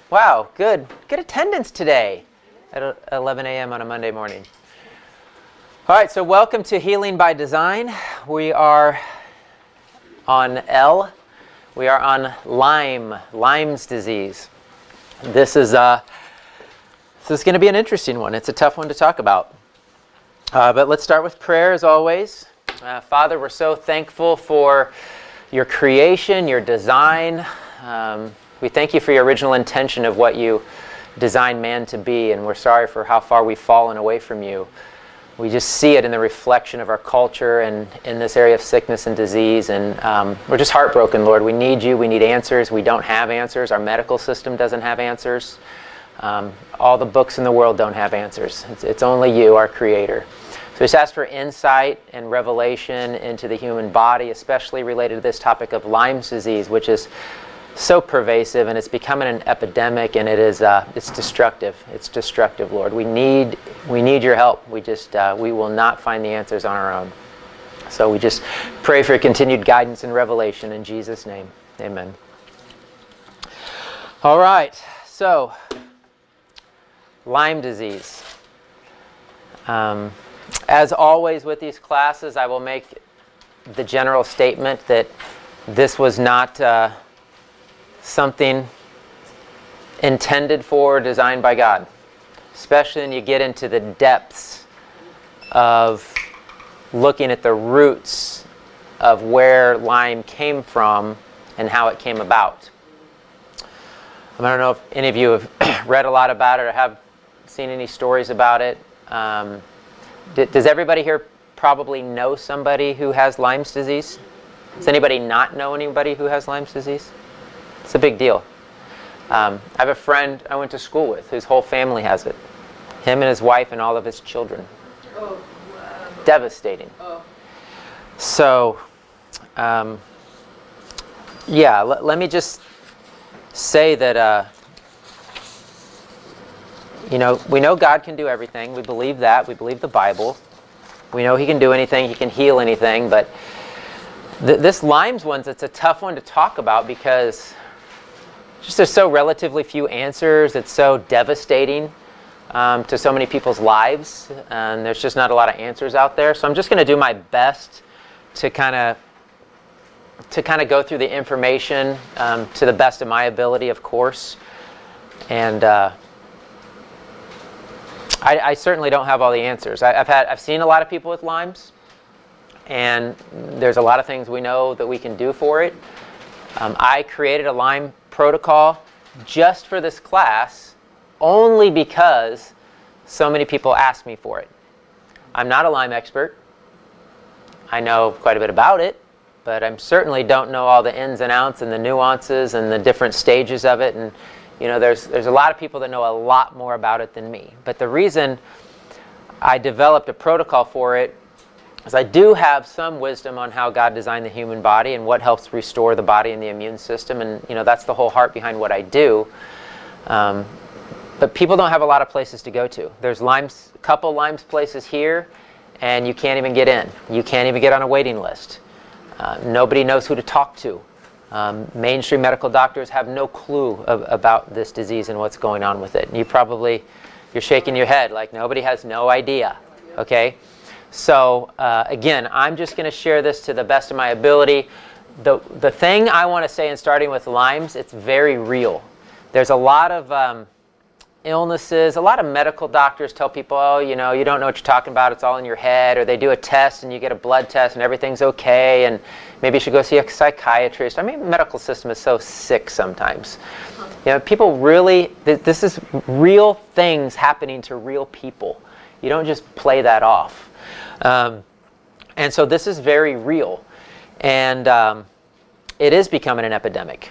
Wow, good attendance today at 11 a.m. on a Monday morning. All right, so welcome to Healing by Design. We are on L. We are on Lyme's disease. This is going to be an interesting one. It's a tough one to talk about. But let's start with prayer as always. Father, we're so thankful for your creation, your design. We thank you for your original intention of what you designed man to be, and we're sorry for how far we've fallen away from you. We just see it in the reflection of our culture and in this area of sickness and disease, and we're just heartbroken, Lord. We need you. We need answers. We don't have answers. Our medical system doesn't have answers. All the books in the world don't have answers. It's only you, our Creator. So we just ask for insight and revelation into the human body, especially related to this topic of Lyme's disease, which is so pervasive, and it's becoming an epidemic, and it's destructive. It's destructive, Lord. We need your help. We will not find the answers on our own. So we just pray for continued guidance and revelation in Jesus' name. Amen. All right. So Lyme disease. As always with these classes, I will make the general statement that this was not something intended for, designed by God. Especially when you get into the depths of looking at the roots of where Lyme came from and how it came about. I don't know if any of you have read a lot about it or have seen any stories about it. Does everybody here probably know somebody who has Lyme's disease? Does anybody not know anybody who has Lyme's disease? It's a big deal. I have a friend I went to school with whose whole family has it. Him and his wife and all of his children. Oh, wow. Devastating. Oh. So, let me just say that, we know God can do everything. We believe that. We believe the Bible. We know He can do anything. He can heal anything. But this Lyme's one's, it's a tough one to talk about because just there's so relatively few answers. It's so devastating to so many people's lives, and there's just not a lot of answers out there. So I'm just going to do my best to kind of go through the information to the best of my ability, of course. And I certainly don't have all the answers. I've seen a lot of people with Lyme's, and there's a lot of things we know that we can do for it. I created a Lyme protocol just for this class only because so many people asked me for it. I'm not a Lyme expert. I know quite a bit about it, but I certainly don't know all the ins and outs and the nuances and the different stages of it. And there's a lot of people that know a lot more about it than me. But the reason I developed a protocol for it is I do have some wisdom on how God designed the human body and what helps restore the body and the immune system, and that's the whole heart behind what I do. But people don't have a lot of places to go to. There's a couple Lyme's places here, and you can't even get in. You can't even get on a waiting list. Nobody knows who to talk to. Mainstream medical doctors have no clue about this disease and what's going on with it. And you're shaking your head like nobody has no idea. Okay? So again, I'm just going to share this to the best of my ability. The thing I want to say, in starting with Lyme's, it's very real. There's a lot of illnesses. A lot of medical doctors tell people, oh, you don't know what you're talking about. It's all in your head. Or they do a test and you get a blood test and everything's okay. And maybe you should go see a psychiatrist. I mean, the medical system is so sick sometimes. People really, this is real things happening to real people. You don't just play that off. And so this is very real, and it is becoming an epidemic,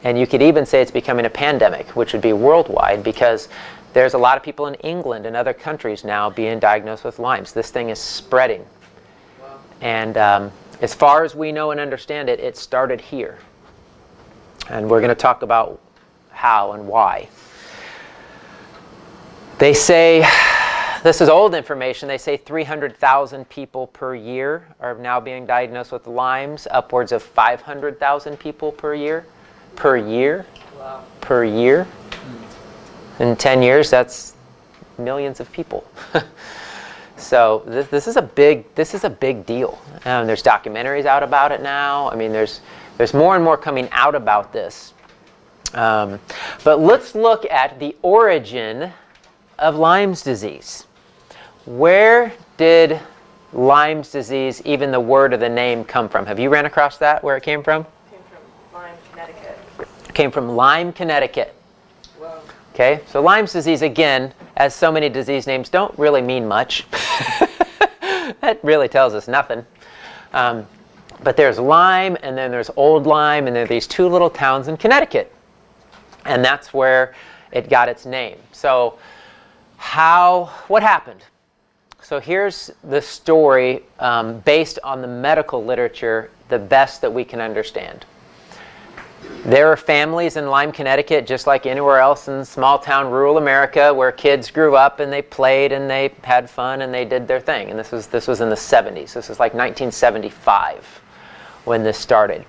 and you could even say it's becoming a pandemic, which would be worldwide, because there's a lot of people in England and other countries now being diagnosed with Lyme's. This thing is spreading. Wow. And as far as we know and understand it, it started here, and we're going to talk about how and why. They say, this is old information, they say 300,000 people per year are now being diagnosed with Lyme's, upwards of 500,000 people per year. Per year? Wow. Per year. In 10 years, that's millions of people. So this is a big deal. There's documentaries out about it now. I mean, there's more and more coming out about this. But let's look at the origin of Lyme's disease. Where did Lyme's disease, even the word or the name, come from? Have you ran across that, where it came from? It came from Lyme, Connecticut. It came from Lyme, Connecticut. Wow. Okay, so Lyme's disease, again, as so many disease names, don't really mean much. That really tells us nothing. But there's Lyme, and then there's Old Lyme, and there are these two little towns in Connecticut. And that's where it got its name. So what happened? So here's the story based on the medical literature, the best that we can understand. There are families in Lyme, Connecticut, just like anywhere else in small town rural America, where kids grew up and they played and they had fun and they did their thing. And this was in the 70s. This was like 1975 when this started.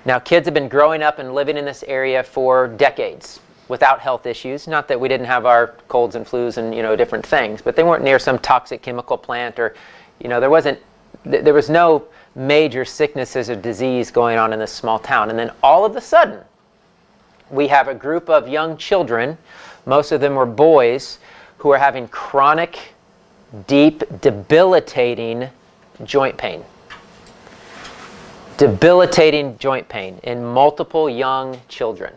Now, kids have been growing up and living in this area for decades without health issues. Not that we didn't have our colds and flus and different things, but they weren't near some toxic chemical plant, or there was no major sicknesses or disease going on in this small town. And then all of a sudden, we have a group of young children, most of them were boys, who are having chronic, deep, debilitating joint pain. Debilitating joint pain in multiple young children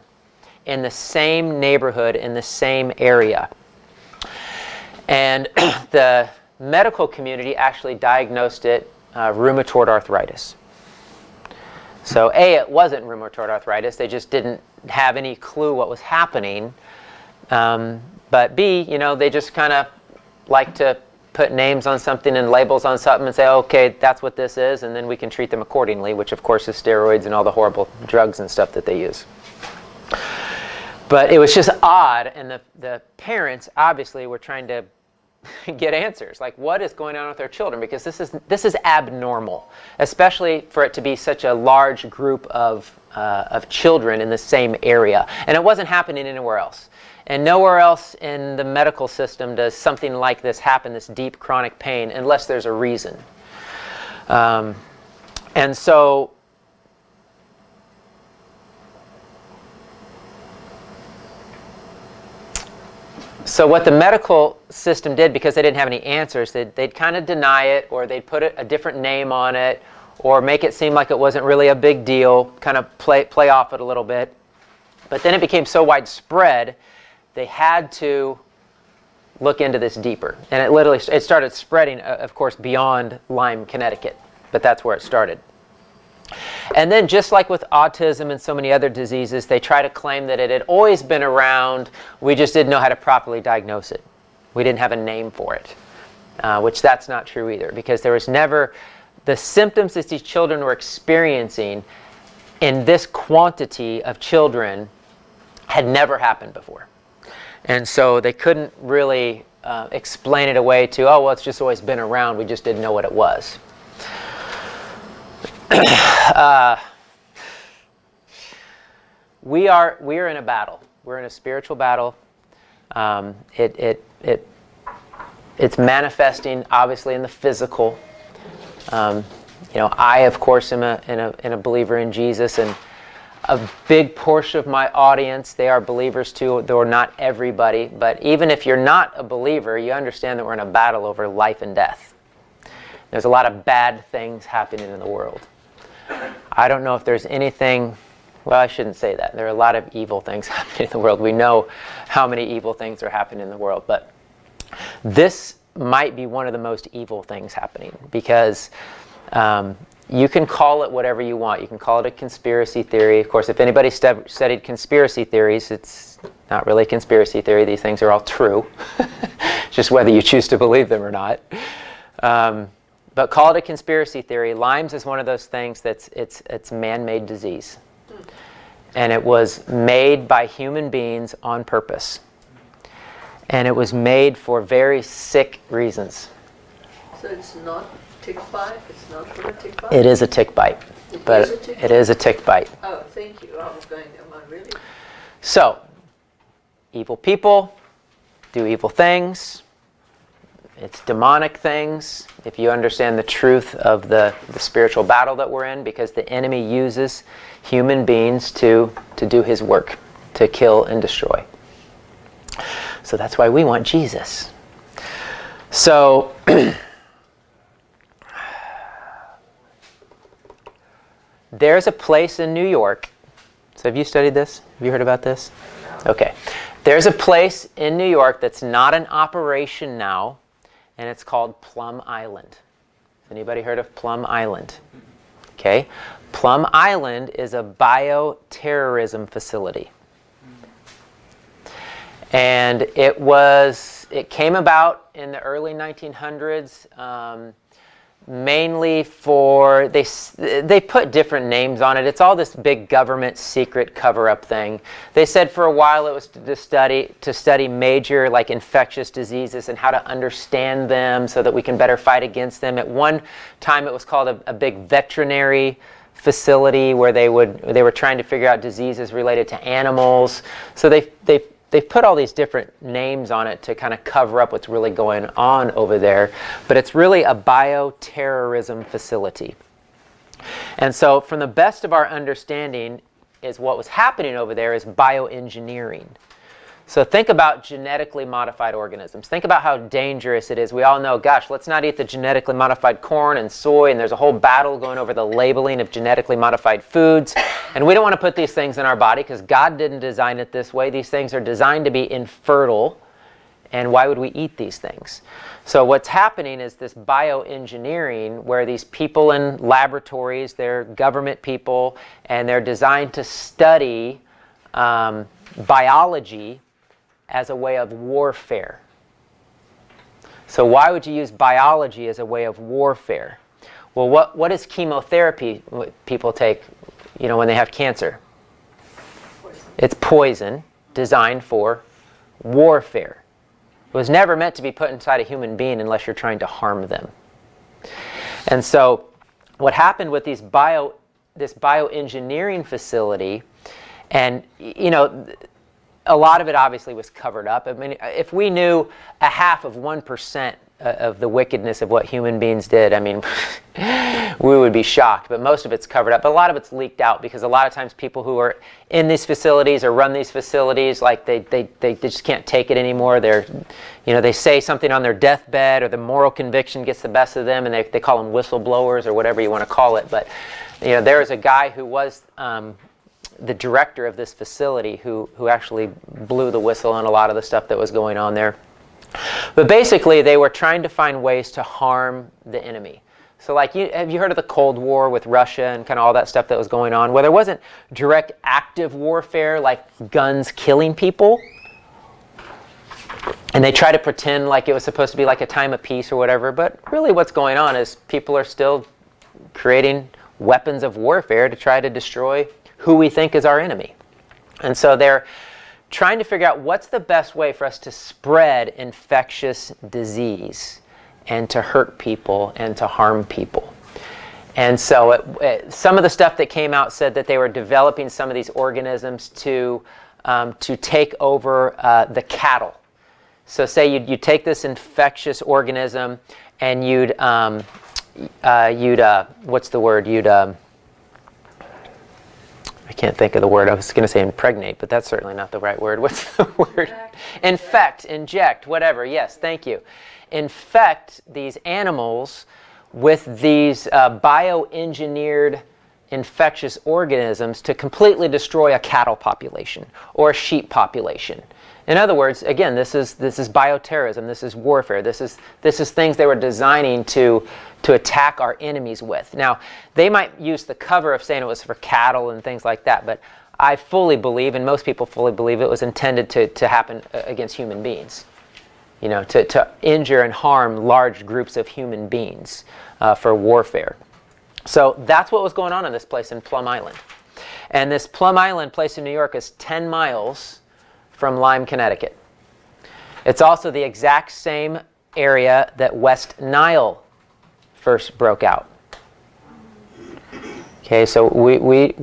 in the same neighborhood, in the same area. And the medical community actually diagnosed it rheumatoid arthritis. So A, it wasn't rheumatoid arthritis. They just didn't have any clue what was happening. But B, they just kind of like to put names on something and labels on something and say, okay, that's what this is, and then we can treat them accordingly, which of course is steroids and all the horrible drugs and stuff that they use. But it was just odd, and the parents obviously were trying to get answers, like what is going on with their children, because this is abnormal, especially for it to be such a large group of children in the same area, and it wasn't happening anywhere else. And nowhere else in the medical system does something like this happen, this deep chronic pain, unless there's a reason. And so what the medical system did, because they didn't have any answers, they'd kind of deny it, or they'd put a different name on it, or make it seem like it wasn't really a big deal, kind of play off it a little bit. But then it became so widespread, they had to look into this deeper. And it started spreading, of course, beyond Lyme, Connecticut. But that's where it started. And then just like with autism and so many other diseases, they try to claim that it had always been around. We just didn't know how to properly diagnose it. We didn't have a name for it, which that's not true either, because there was never the symptoms that these children were experiencing in this quantity of children had never happened before. And so they couldn't really explain it away to, oh, well, it's just always been around. We just didn't know what it was. We are in a battle. We're in a spiritual battle. It's manifesting obviously in the physical. I of course am a believer in Jesus, and a big portion of my audience, they are believers too, though not everybody. But even if you're not a believer, you understand that we're in a battle over life and death. There's a lot of bad things happening in the world. I don't know if there's anything, well, I shouldn't say that. There are a lot of evil things happening in the world. We know how many evil things are happening in the world. But this might be one of the most evil things happening, because you can call it whatever you want. You can call it a conspiracy theory. Of course, if anybody studied conspiracy theories, it's not really a conspiracy theory. These things are all true. Just whether you choose to believe them or not. But call it a conspiracy theory. Lyme's is one of those things it's man-made disease. And it was made by human beings on purpose. And it was made for very sick reasons. So it's not tick bite? It's not from a tick bite? It is a tick bite. It is a tick bite. Oh, thank you. I was going, am I really? So, evil people do evil things. It's demonic things, if you understand the truth of the spiritual battle that we're in, because the enemy uses human beings to do his work, to kill and destroy. So that's why we want Jesus. So there's a place in New York. So have you studied this? Have you heard about this? Okay. There's a place in New York that's not in operation now, and it's called Plum Island. Has anybody heard of Plum Island? Okay. Plum Island is a bio-terrorism facility. And it came about in the early 1900s, mainly for, they put different names on it. It's all this big government secret cover-up thing. They said for a while it was to study major like infectious diseases and how to understand them so that we can better fight against them. At one time it was called a big veterinary facility where they were trying to figure out diseases related to animals. So they've put all these different names on it to kind of cover up what's really going on over there. But it's really a bio-terrorism facility. And so from the best of our understanding is what was happening over there is bioengineering. So think about genetically modified organisms. Think about how dangerous it is. We all know, gosh, let's not eat the genetically modified corn and soy, and there's a whole battle going over the labeling of genetically modified foods. And we don't want to put these things in our body because God didn't design it this way. These things are designed to be infertile, and why would we eat these things? So what's happening is this bioengineering where these people in laboratories, they're government people, and they're designed to study biology as a way of warfare. So why would you use biology as a way of warfare? Well, what is chemotherapy people take, when they have cancer? Poison. It's poison designed for warfare. It was never meant to be put inside a human being unless you're trying to harm them. And so what happened with this bioengineering facility, and a lot of it obviously was covered up. I mean, if we knew 0.5% of the wickedness of what human beings did, I mean, we would be shocked. But most of it's covered up. But a lot of it's leaked out because a lot of times people who are in these facilities or run these facilities, like they just can't take it anymore. They say something on their deathbed, or the moral conviction gets the best of them, and they call them whistleblowers or whatever you want to call it. But there is a guy who was the director of this facility who actually blew the whistle on a lot of the stuff that was going on there. But basically, they were trying to find ways to harm the enemy. So have you heard of the Cold War with Russia and kind of all that stuff that was going on? Well, there wasn't direct active warfare like guns killing people. And they try to pretend like it was supposed to be like a time of peace or whatever. But really what's going on is people are still creating weapons of warfare to try to destroy who we think is our enemy. And so they're trying to figure out what's the best way for us to spread infectious disease and to hurt people and to harm people. And so some of the stuff that came out said that they were developing some of these organisms to take over the cattle. So say you'd take this infectious organism and you'd what's the word? I can't think of the word. I was going to say impregnate, but that's certainly not the right word. What's the word? Infect, inject, whatever. Yes, thank you. Infect these animals with these bioengineered infectious organisms to completely destroy a cattle population or a sheep population. In other words, again, this is bioterrorism. This is warfare. This is things they were designing to attack our enemies with. Now, they might use the cover of saying it was for cattle and things like that, but I fully believe, and most people fully believe, it was intended to happen against human beings. To injure and harm large groups of human beings for warfare. So that's what was going on in this place in Plum Island. And this Plum Island place in New York is 10 miles from Lyme, Connecticut. It's also the exact same area that West Nile first broke out. Okay, so we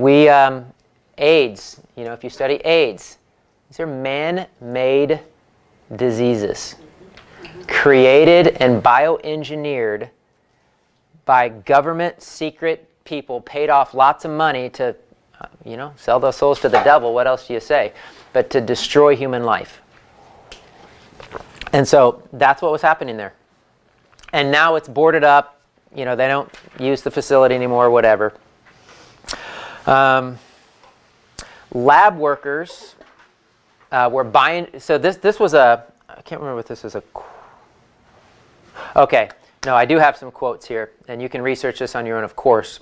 AIDS, if you study AIDS, These are man-made diseases created and bioengineered by government secret people paid off lots of money to, sell those souls to the devil. What else do you say? But to destroy human life. And so that's what was happening there. And now it's boarded up. They don't use the facility anymore, whatever. Lab workers were buying. So this was I can't remember what this is. Okay. No, I do have some quotes here, and you can research this on your own, of course.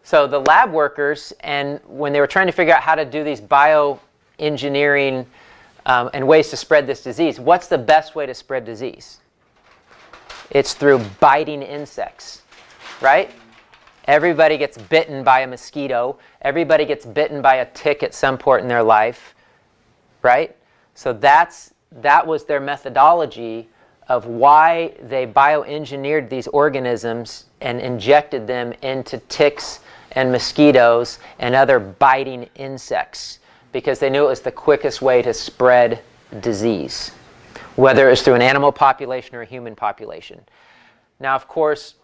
So the lab workers, and when they were trying to figure out how to do these bioengineering and ways to spread this disease, what's the best way to spread disease? It's through biting insects, right? Everybody gets bitten by a mosquito. Everybody gets bitten by a tick at some point in their life, right? So that was their methodology of why they bioengineered these organisms and injected them into ticks and mosquitoes and other biting insects, because they knew it was the quickest way to spread disease, whether it was through an animal population or a human population. Now, of course,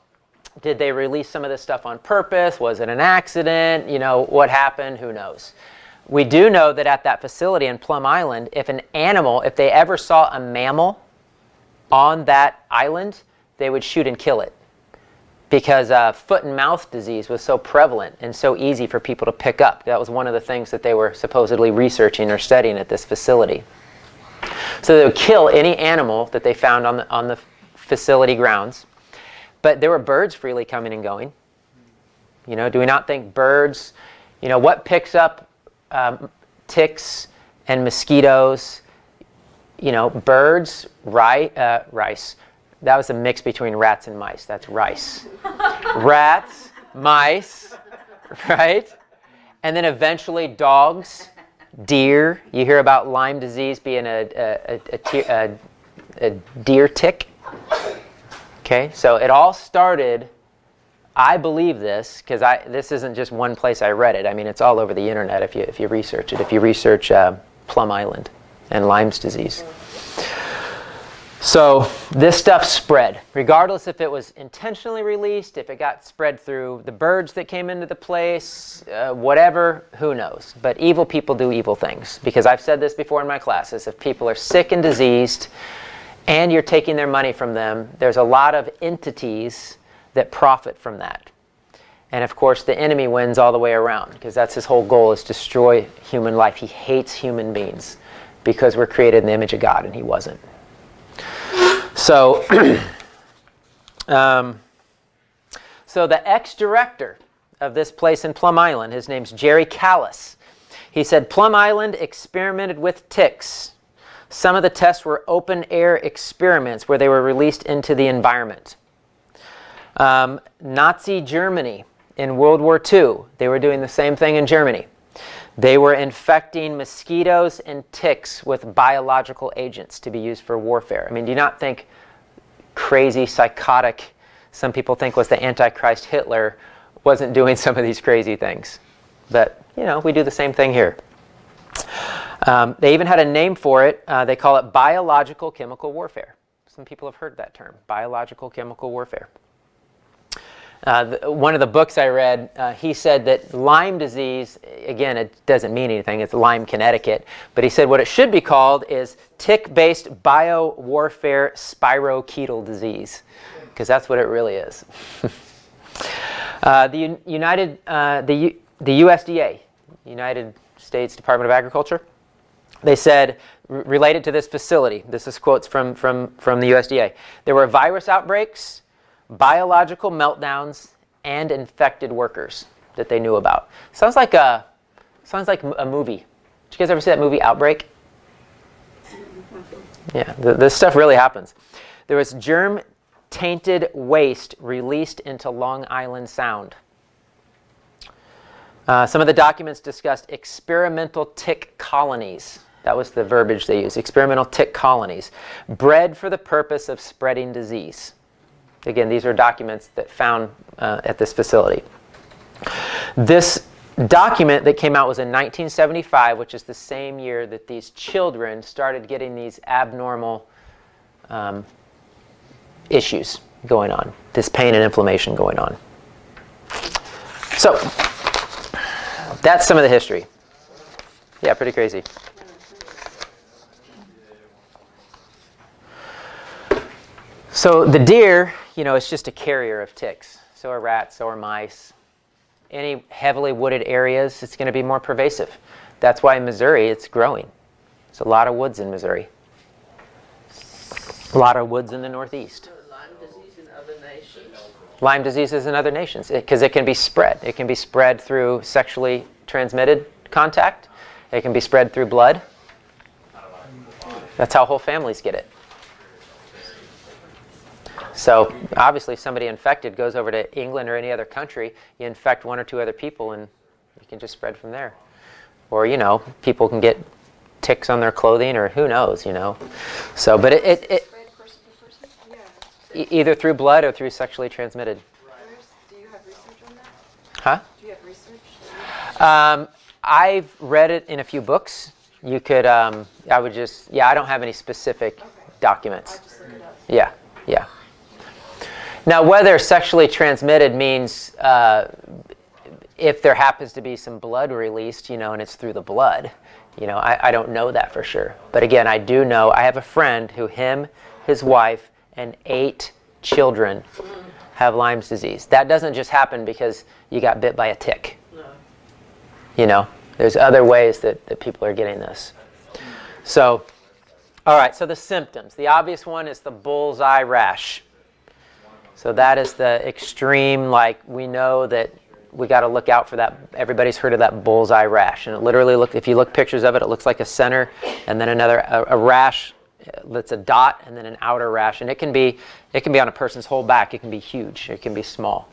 did they release some of this stuff on purpose? Was it an accident? What happened? Who knows? We do know that at that facility in Plum Island, if they ever saw a mammal on that island, they would shoot and kill it, because foot and mouth disease was so prevalent and so easy for people to pick up. That was one of the things that they were supposedly researching or studying at this facility. So they would kill any animal that they found on the facility grounds. But there were birds freely coming and going. Do we not think birds, what picks up ticks and mosquitoes? Birds, rice. That was a mix between rats and mice. That's rice. Rats, mice, right? And then eventually dogs, deer. You hear about Lyme disease being a deer tick. Okay, so it all started, I believe this, because this isn't just one place I read it. I mean, it's all over the internet if you research it. If you research Plum Island and Lyme's disease. So this stuff spread, regardless if it was intentionally released, if it got spread through the birds that came into the place, whatever, who knows. But evil people do evil things, because I've said this before in my classes. If people are sick and diseased and you're taking their money from them, there's a lot of entities that profit from that. And of course, the enemy wins all the way around, because that's his whole goal, is destroy human life. He hates human beings because we're created in the image of God, and he wasn't. So, so the ex-director of this place in Plum Island, his name's Jerry Callis. He said, Plum Island experimented with ticks. Some of the tests were open-air experiments where they were released into the environment. Nazi Germany in World War II, they were doing the same thing in Germany. They were infecting mosquitoes and ticks with biological agents to be used for warfare. I mean, do you not think crazy, psychotic, some people think was the Antichrist Hitler, wasn't doing some of these crazy things? But, we do the same thing here. They even had a name for it. They call it biological chemical warfare. Some people have heard that term, biological chemical warfare. One of the books I read, he said that Lyme disease, again, it doesn't mean anything, it's Lyme, Connecticut, but he said what it should be called is tick-based bio-warfare spirochetal disease, because that's what it really is. The USDA, United States Department of Agriculture, they said, related to this facility, this is quotes from the USDA, there were virus outbreaks, biological meltdowns, and infected workers that they knew about. Sounds like a movie. Did you guys ever see that movie Outbreak? Yeah, this stuff really happens. There was germ-tainted waste released into Long Island Sound. Some of the documents discussed experimental tick colonies. That was the verbiage they used, experimental tick colonies, bred for the purpose of spreading disease. Again, these are documents that found at this facility. This document that came out was in 1975, which is the same year that these children started getting these abnormal issues going on, this pain and inflammation going on. So that's some of the history. Yeah, pretty crazy. So the deer, it's just a carrier of ticks. So are rats, so are mice. Any heavily wooded areas, it's going to be more pervasive. That's why in Missouri it's growing. There's a lot of woods in Missouri. A lot of woods in the Northeast. Lyme disease in other nations? Lyme disease is in other nations because it can be spread. It can be spread through sexually transmitted contact. It can be spread through blood. That's how whole families get it. So obviously if somebody infected goes over to England or any other country, you infect one or two other people and you can just spread from there. Or, people can get ticks on their clothing or who knows, So, but it Person to person? either through blood or through sexually transmitted. Do you have research on that? Huh? Do you have research? I've read it in a few books. You could, I don't have any specific documents. I'll just look it up. Yeah. Now, whether sexually transmitted means if there happens to be some blood released, and it's through the blood, I don't know that for sure. But again, I do know, I have a friend who his wife, and 8 children have Lyme's disease. That doesn't just happen because you got bit by a tick. No. There's other ways that people are getting this. So, all right, so the symptoms. The obvious one is the bullseye rash. So that is the extreme, we know that we got to look out for that. Everybody's heard of that bullseye rash. And it literally, if you look pictures of it, it looks like a center and then a rash that's a dot and then an outer rash. And it can be on a person's whole back. It can be huge. It can be small.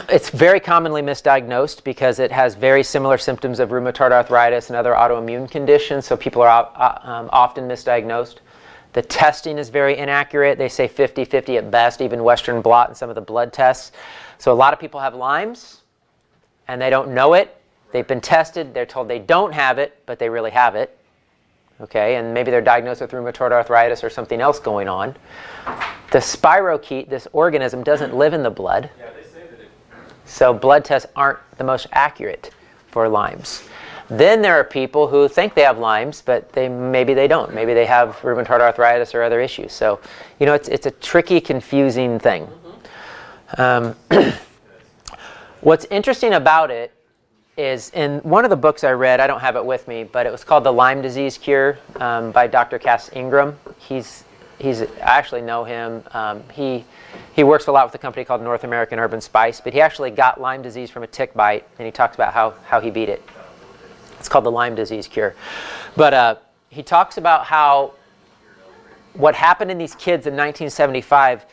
It's very commonly misdiagnosed because it has very similar symptoms of rheumatoid arthritis and other autoimmune conditions. So people are often misdiagnosed. The testing is very inaccurate. They say 50-50 at best, even Western blot and some of the blood tests. So a lot of people have Lyme's and they don't know it. They've been tested. They're told they don't have it, but they really have it. Okay, and maybe they're diagnosed with rheumatoid arthritis or something else going on. The spirochete, this organism, doesn't live in the blood. Yeah, they say that it... So blood tests aren't the most accurate for Lyme's. Then there are people who think they have Lyme's, but maybe they don't. Maybe they have rheumatoid arthritis or other issues. So, it's a tricky, confusing thing. What's interesting about it is in one of the books I read, I don't have it with me, but it was called The Lyme Disease Cure by Dr. Cass Ingraham. I actually know him. He works a lot with a company called North American Herb and Spice, but he actually got Lyme disease from a tick bite, and he talks about how he beat it. It's called The Lyme Disease Cure. But he talks about what happened in these kids in 1975,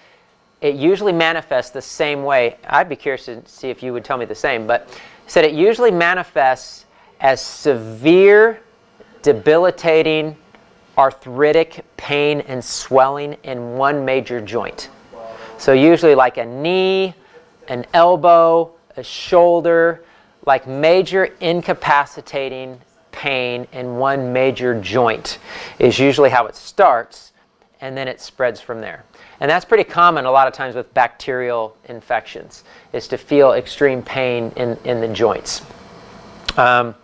it usually manifests the same way. I'd be curious to see if you would tell me the same, but he said it usually manifests as severe, debilitating, arthritic pain and swelling in one major joint. So usually like a knee, an elbow, a shoulder, like major incapacitating pain in one major joint is usually how it starts, and then it spreads from there. And that's pretty common a lot of times with bacterial infections, is to feel extreme pain in the joints. The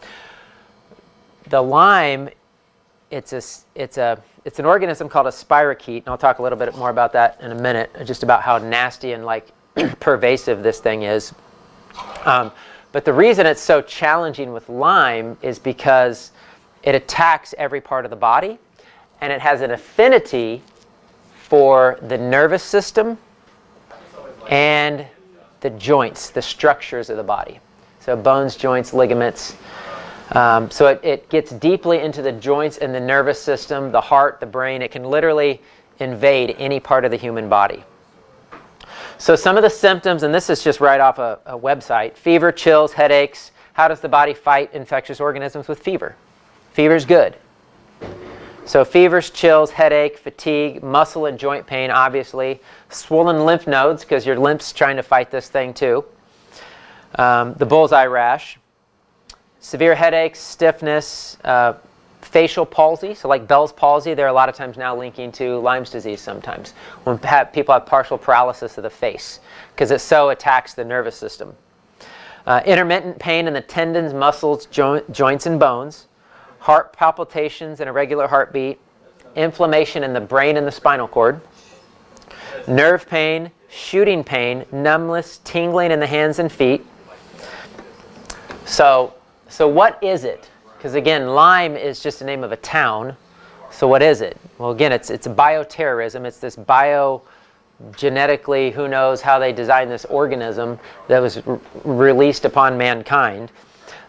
Lyme, it's an organism called a spirochete, and I'll talk a little bit more about that in a minute, just about how nasty and pervasive this thing is. But the reason it's so challenging with Lyme is because it attacks every part of the body, and it has an affinity for the nervous system and the joints, the structures of the body. So bones, joints, ligaments. So it gets deeply into the joints and the nervous system, the heart, the brain. It can literally invade any part of the human body. So some of the symptoms, and this is just right off a website: fever, chills, headaches. How does the body fight infectious organisms with fever? Fever's good. So fevers, chills, headache, fatigue, muscle and joint pain, obviously. Swollen lymph nodes, because your lymph's trying to fight this thing too. The bullseye rash. Severe headaches, stiffness, facial palsy, so like Bell's palsy, they're a lot of times now linking to Lyme's disease sometimes, when people have partial paralysis of the face, because it so attacks the nervous system. Intermittent pain in the tendons, muscles, joints, and bones. Heart palpitations and irregular heartbeat. Inflammation in the brain and the spinal cord. Nerve pain, shooting pain, numbness, tingling in the hands and feet. So what is it? Because again, Lyme is just the name of a town. So what is it? Well, again, it's a bio-terrorism. It's this genetically, who knows how they designed this organism that was released upon mankind.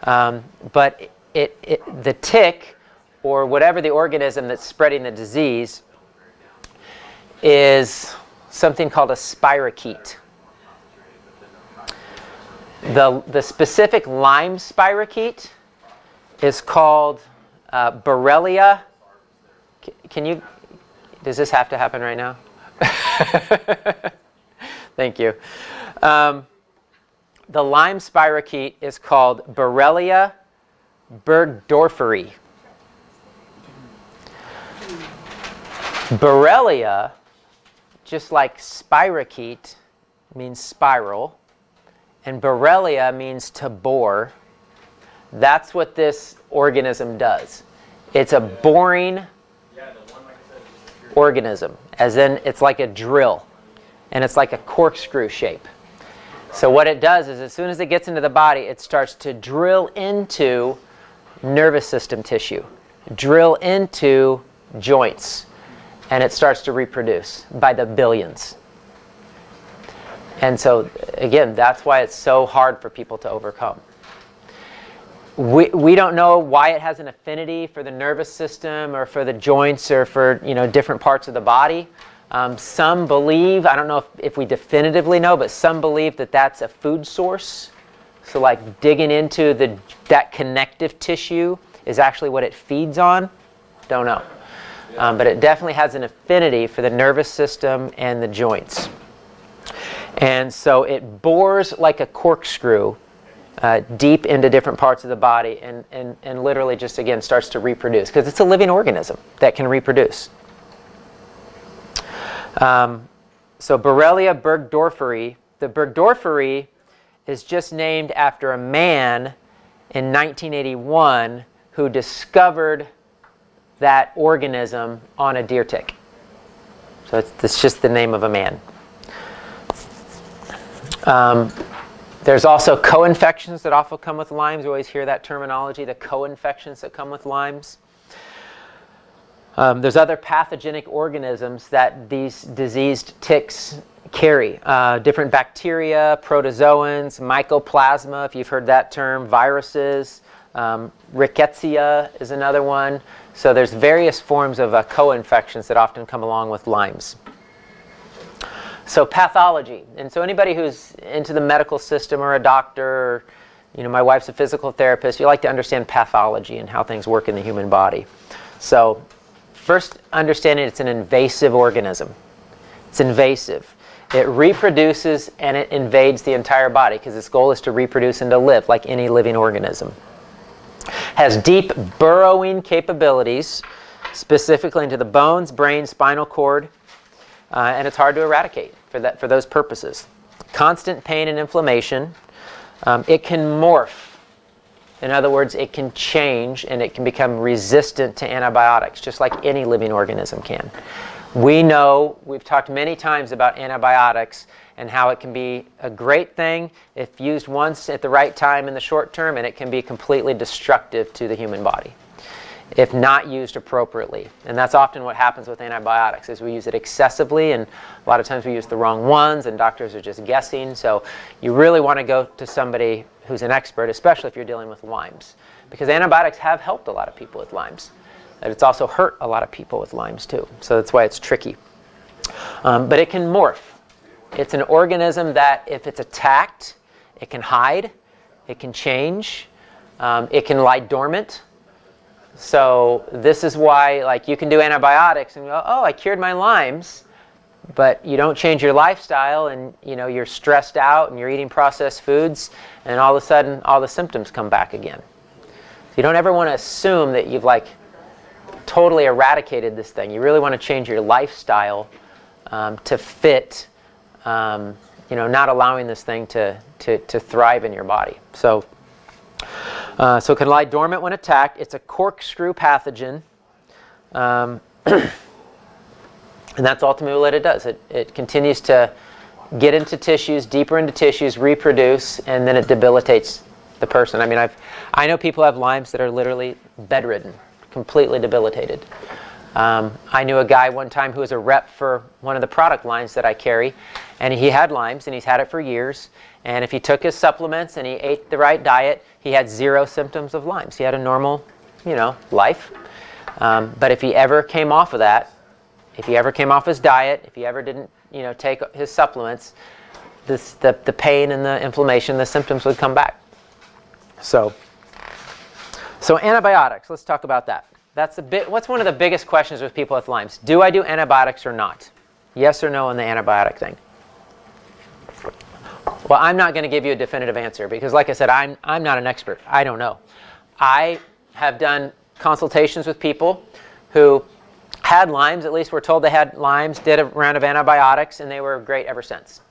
But the tick, or whatever the organism that's spreading the disease, is something called a spirochete. The specific Lyme spirochete is called Borrelia. Does this have to happen right now? Thank you. The Lyme spirochete is called Borrelia burgdorferi. Borrelia, just like spirochete, means spiral, and Borrelia means to bore. That's what this organism does. It's a boring organism, as in it's like a drill, and it's like a corkscrew shape. So what it does is, as soon as it gets into the body, it starts to drill into nervous system tissue, drill into joints, and it starts to reproduce by the billions. And so, again, that's why it's so hard for people to overcome. We don't know why it has an affinity for the nervous system or for the joints or for different parts of the body. Some believe, I don't know if we definitively know, but some believe that that's a food source. So like digging into that connective tissue is actually what it feeds on. Don't know. But it definitely has an affinity for the nervous system and the joints. And so it bores like a corkscrew deep into different parts of the body and literally just, again, starts to reproduce, because it's a living organism that can reproduce. So Borrelia burgdorferi, the burgdorferi is just named after a man in 1981 who discovered that organism on a deer tick. So it's just the name of a man. There's also co-infections that often come with Lyme's. You always hear that terminology, the co-infections that come with Lyme's. There's other pathogenic organisms that these diseased ticks carry. Different bacteria, protozoans, mycoplasma, if you've heard that term, viruses. Rickettsia is another one. So there's various forms of co-infections that often come along with Lyme's. So pathology. And so anybody who's into the medical system or a doctor, or, my wife's a physical therapist, you like to understand pathology and how things work in the human body. So first, understanding it's an invasive organism. It's invasive. It reproduces and it invades the entire body, because its goal is to reproduce and to live like any living organism. Has deep burrowing capabilities, specifically into the bones, brain, spinal cord, and it's hard to eradicate for those purposes. Constant pain and inflammation. It can morph. In other words, it can change and it can become resistant to antibiotics, just like any living organism can. We know, we've talked many times about antibiotics and how it can be a great thing if used once at the right time in the short term, and it can be completely destructive to the human body if not used appropriately. And that's often what happens with antibiotics, is we use it excessively, and a lot of times we use the wrong ones, and doctors are just guessing. So you really want to go to somebody who's an expert, especially if you're dealing with Lyme's, because antibiotics have helped a lot of people with Lyme's. And it's also hurt a lot of people with Lyme's too. So that's why it's tricky. But it can morph. It's an organism that, if it's attacked, it can hide, it can change, it can lie dormant. So this is why, like, you can do antibiotics and go, oh, I cured my Lyme's, but you don't change your lifestyle, and you're stressed out and you're eating processed foods, and all of a sudden all the symptoms come back again. So you don't ever want to assume that you've like totally eradicated this thing. You really want to change your lifestyle to fit, not allowing this thing to thrive in your body. So it can lie dormant when attacked. It's a corkscrew pathogen. And that's ultimately what it does. It continues to get into tissues, deeper into tissues, reproduce, and then it debilitates the person. I mean, I know people have Lyme's that are literally bedridden, completely debilitated. I knew a guy one time who was a rep for one of the product lines that I carry, and he had Lyme's, and he's had it for years. And if he took his supplements and he ate the right diet, he had 0 symptoms of Lyme's. He had a normal, life. But if he ever came off of that, if he ever came off his diet, if he ever didn't, take his supplements, the pain and the inflammation, the symptoms would come back. So antibiotics. Let's talk about that. What's one of the biggest questions with people with Lyme's? Do I do antibiotics or not? Yes or no on the antibiotic thing? Well, I'm not going to give you a definitive answer because, like I said, I'm not an expert. I don't know. I have done consultations with people who had Lyme's, at least were told they had Lyme's, did a round of antibiotics, and they were great ever since.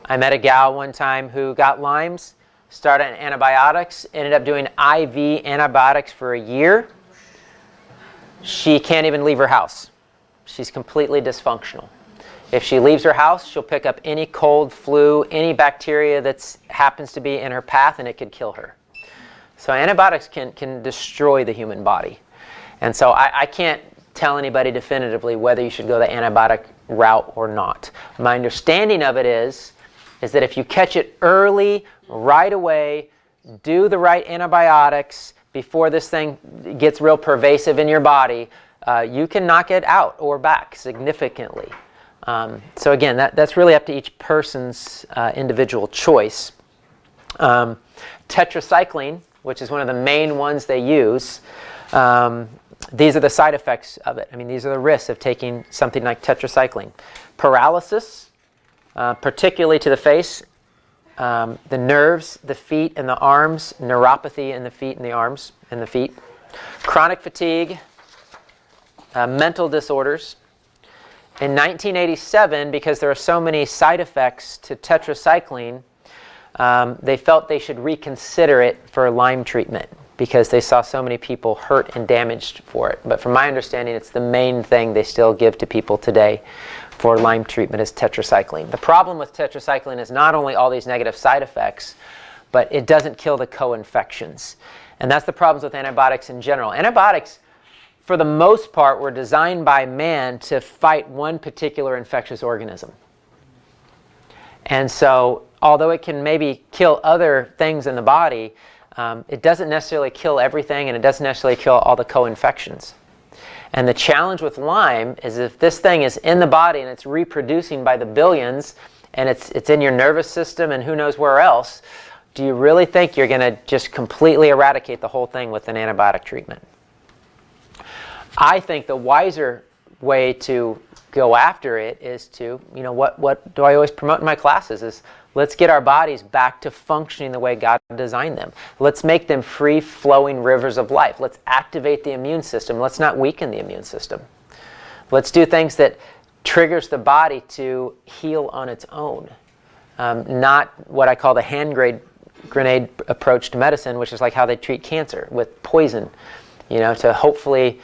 I met a gal one time who got Lyme's, started on antibiotics, ended up doing IV antibiotics for a year. She can't even leave her house. She's completely dysfunctional. If she leaves her house, she'll pick up any cold, flu, any bacteria that happens to be in her path, and it could kill her. So antibiotics can destroy the human body. And so I can't tell anybody definitively whether you should go the antibiotic route or not. My understanding of it is that if you catch it early, right away, do the right antibiotics before this thing gets real pervasive in your body, you can knock it out or back significantly. So again, that's really up to each person's individual choice. Tetracycline, which is one of the main ones they use, these are the side effects of it. I mean, these are the risks of taking something like tetracycline. Paralysis, particularly to the face, the nerves, the feet and the arms, neuropathy in the feet and the arms and the feet, chronic fatigue, mental disorders. In 1987, because there are so many side effects to tetracycline, they felt they should reconsider it for Lyme treatment because they saw so many people hurt and damaged for it. But from my understanding, it's the main thing they still give to people today for Lyme treatment is tetracycline. The problem with tetracycline is not only all these negative side effects, but it doesn't kill the co-infections. And that's the problems with antibiotics in general. Antibiotics, for the most part, were designed by man to fight one particular infectious organism. And so, although it can maybe kill other things in the body, it doesn't necessarily kill everything, and it doesn't necessarily kill all the co-infections. And the challenge with Lyme is if this thing is in the body and it's reproducing by the billions, and it's in your nervous system and who knows where else, do you really think you're going to just completely eradicate the whole thing with an antibiotic treatment? I think the wiser way to go after it is to, what do I always promote in my classes is let's get our bodies back to functioning the way God designed them. Let's make them free-flowing rivers of life. Let's activate the immune system. Let's not weaken the immune system. Let's do things that triggers the body to heal on its own. Not what I call the hand grenade approach to medicine, which is like how they treat cancer with poison, to hopefully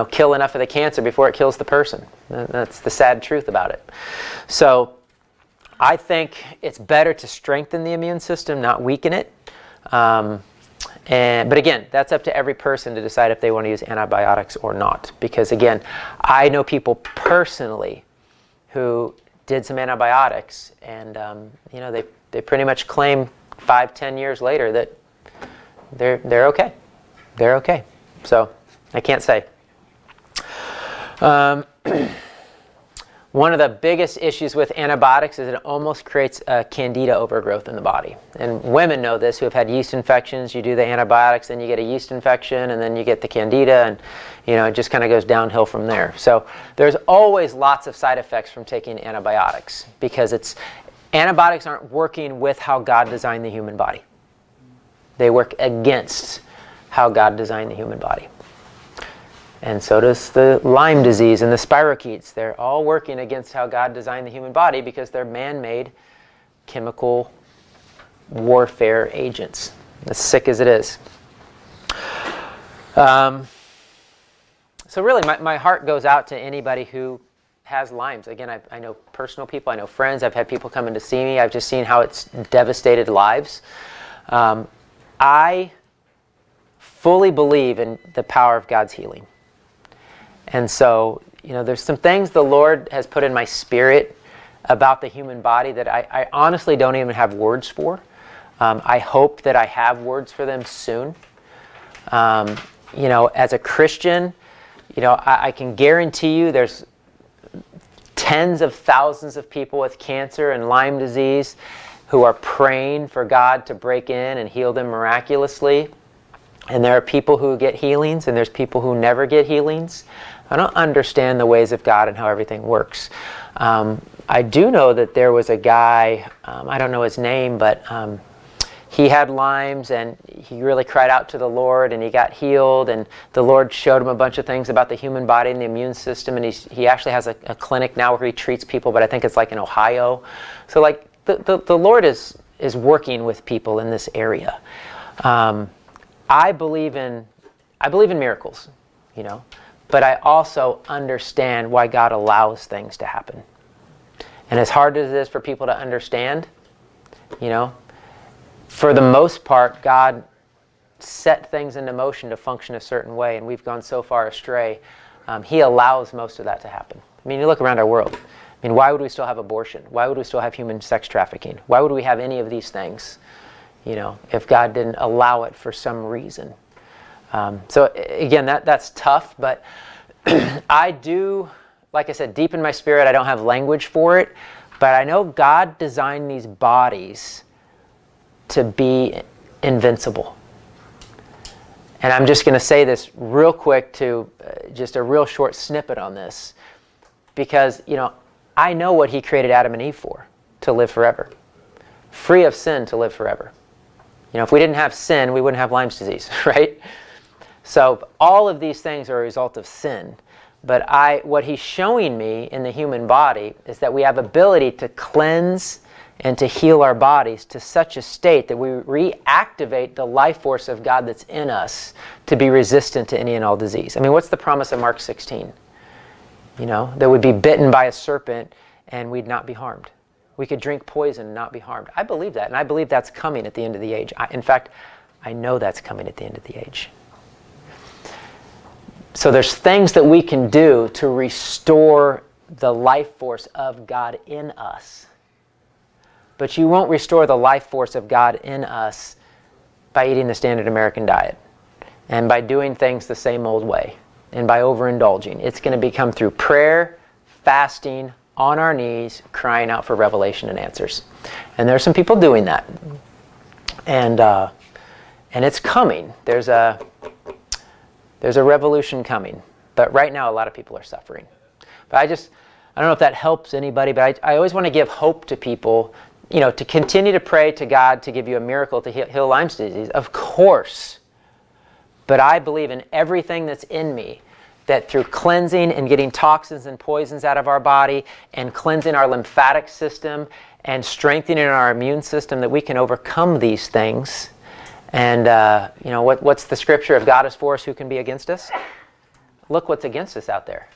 kill enough of the cancer before it kills the person. That's the sad truth about it. So I think it's better to strengthen the immune system, not weaken it. But again, that's up to every person to decide if they want to use antibiotics or not. Because again, I know people personally who did some antibiotics, and they pretty much claim 5-10 years later that they're okay. They're okay. So I can't say. One of the biggest issues with antibiotics is it almost creates a candida overgrowth in the body. And women know this who have had yeast infections. You do the antibiotics, then you get a yeast infection, and then you get the candida, and it just kind of goes downhill from there. So there's always lots of side effects from taking antibiotics because antibiotics aren't working with how God designed the human body. They work against how God designed the human body. And so does the Lyme disease and the spirochetes. They're all working against how God designed the human body because they're man-made chemical warfare agents, as sick as it is. So really, my heart goes out to anybody who has Lyme's. Again, I know personal people, I know friends, I've had people come in to see me. I've just seen how it's devastated lives. I fully believe in the power of God's healing. And so, there's some things the Lord has put in my spirit about the human body that I honestly don't even have words for. I hope that I have words for them soon. As a Christian, I can guarantee you there's tens of thousands of people with cancer and Lyme disease who are praying for God to break in and heal them miraculously. And there are people who get healings, and there's people who never get healings. I don't understand the ways of God and how everything works. I do know that there was a guy, I don't know his name, but he had Lyme's, and he really cried out to the Lord, and he got healed, and the Lord showed him a bunch of things about the human body and the immune system, and he actually has a clinic now where he treats people, but I think it's like in Ohio. So like the Lord is working with people in this area. I believe in miracles, but I also understand why God allows things to happen. And as hard as it is for people to understand, for the most part, God set things into motion to function a certain way, and we've gone so far astray. He allows most of that to happen. I mean, you look around our world. I mean, why would we still have abortion? Why would we still have human sex trafficking? Why would we have any of these things? If God didn't allow it for some reason. So again, that's tough, but I do, like I said, deep in my spirit, I don't have language for it, but I know God designed these bodies to be invincible. And I'm just going to say this real quick to just a real short snippet on this, because, I know what He created Adam and Eve for, to live forever. Free of sin, to live forever. If we didn't have sin, we wouldn't have Lyme's disease, right? So all of these things are a result of sin. But what He's showing me in the human body is that we have ability to cleanse and to heal our bodies to such a state that we reactivate the life force of God that's in us to be resistant to any and all disease. I mean, what's the promise of Mark 16? That we'd be bitten by a serpent and we'd not be harmed. We could drink poison and not be harmed. I believe that, and I believe that's coming at the end of the age. In fact, I know that's coming at the end of the age. So there's things that we can do to restore the life force of God in us. But you won't restore the life force of God in us by eating the standard American diet and by doing things the same old way and by overindulging. It's going to become through prayer, fasting, on our knees, crying out for revelation and answers. And there are some people doing that. And it's coming. There's a revolution coming. But right now, a lot of people are suffering. But I don't know if that helps anybody, but I always want to give hope to people, to continue to pray to God to give you a miracle to heal Lyme's disease. Of course. But I believe in everything that's in me, that through cleansing and getting toxins and poisons out of our body and cleansing our lymphatic system and strengthening our immune system, that we can overcome these things. And, what's the scripture? If God is for us, who can be against us? Look what's against us out there.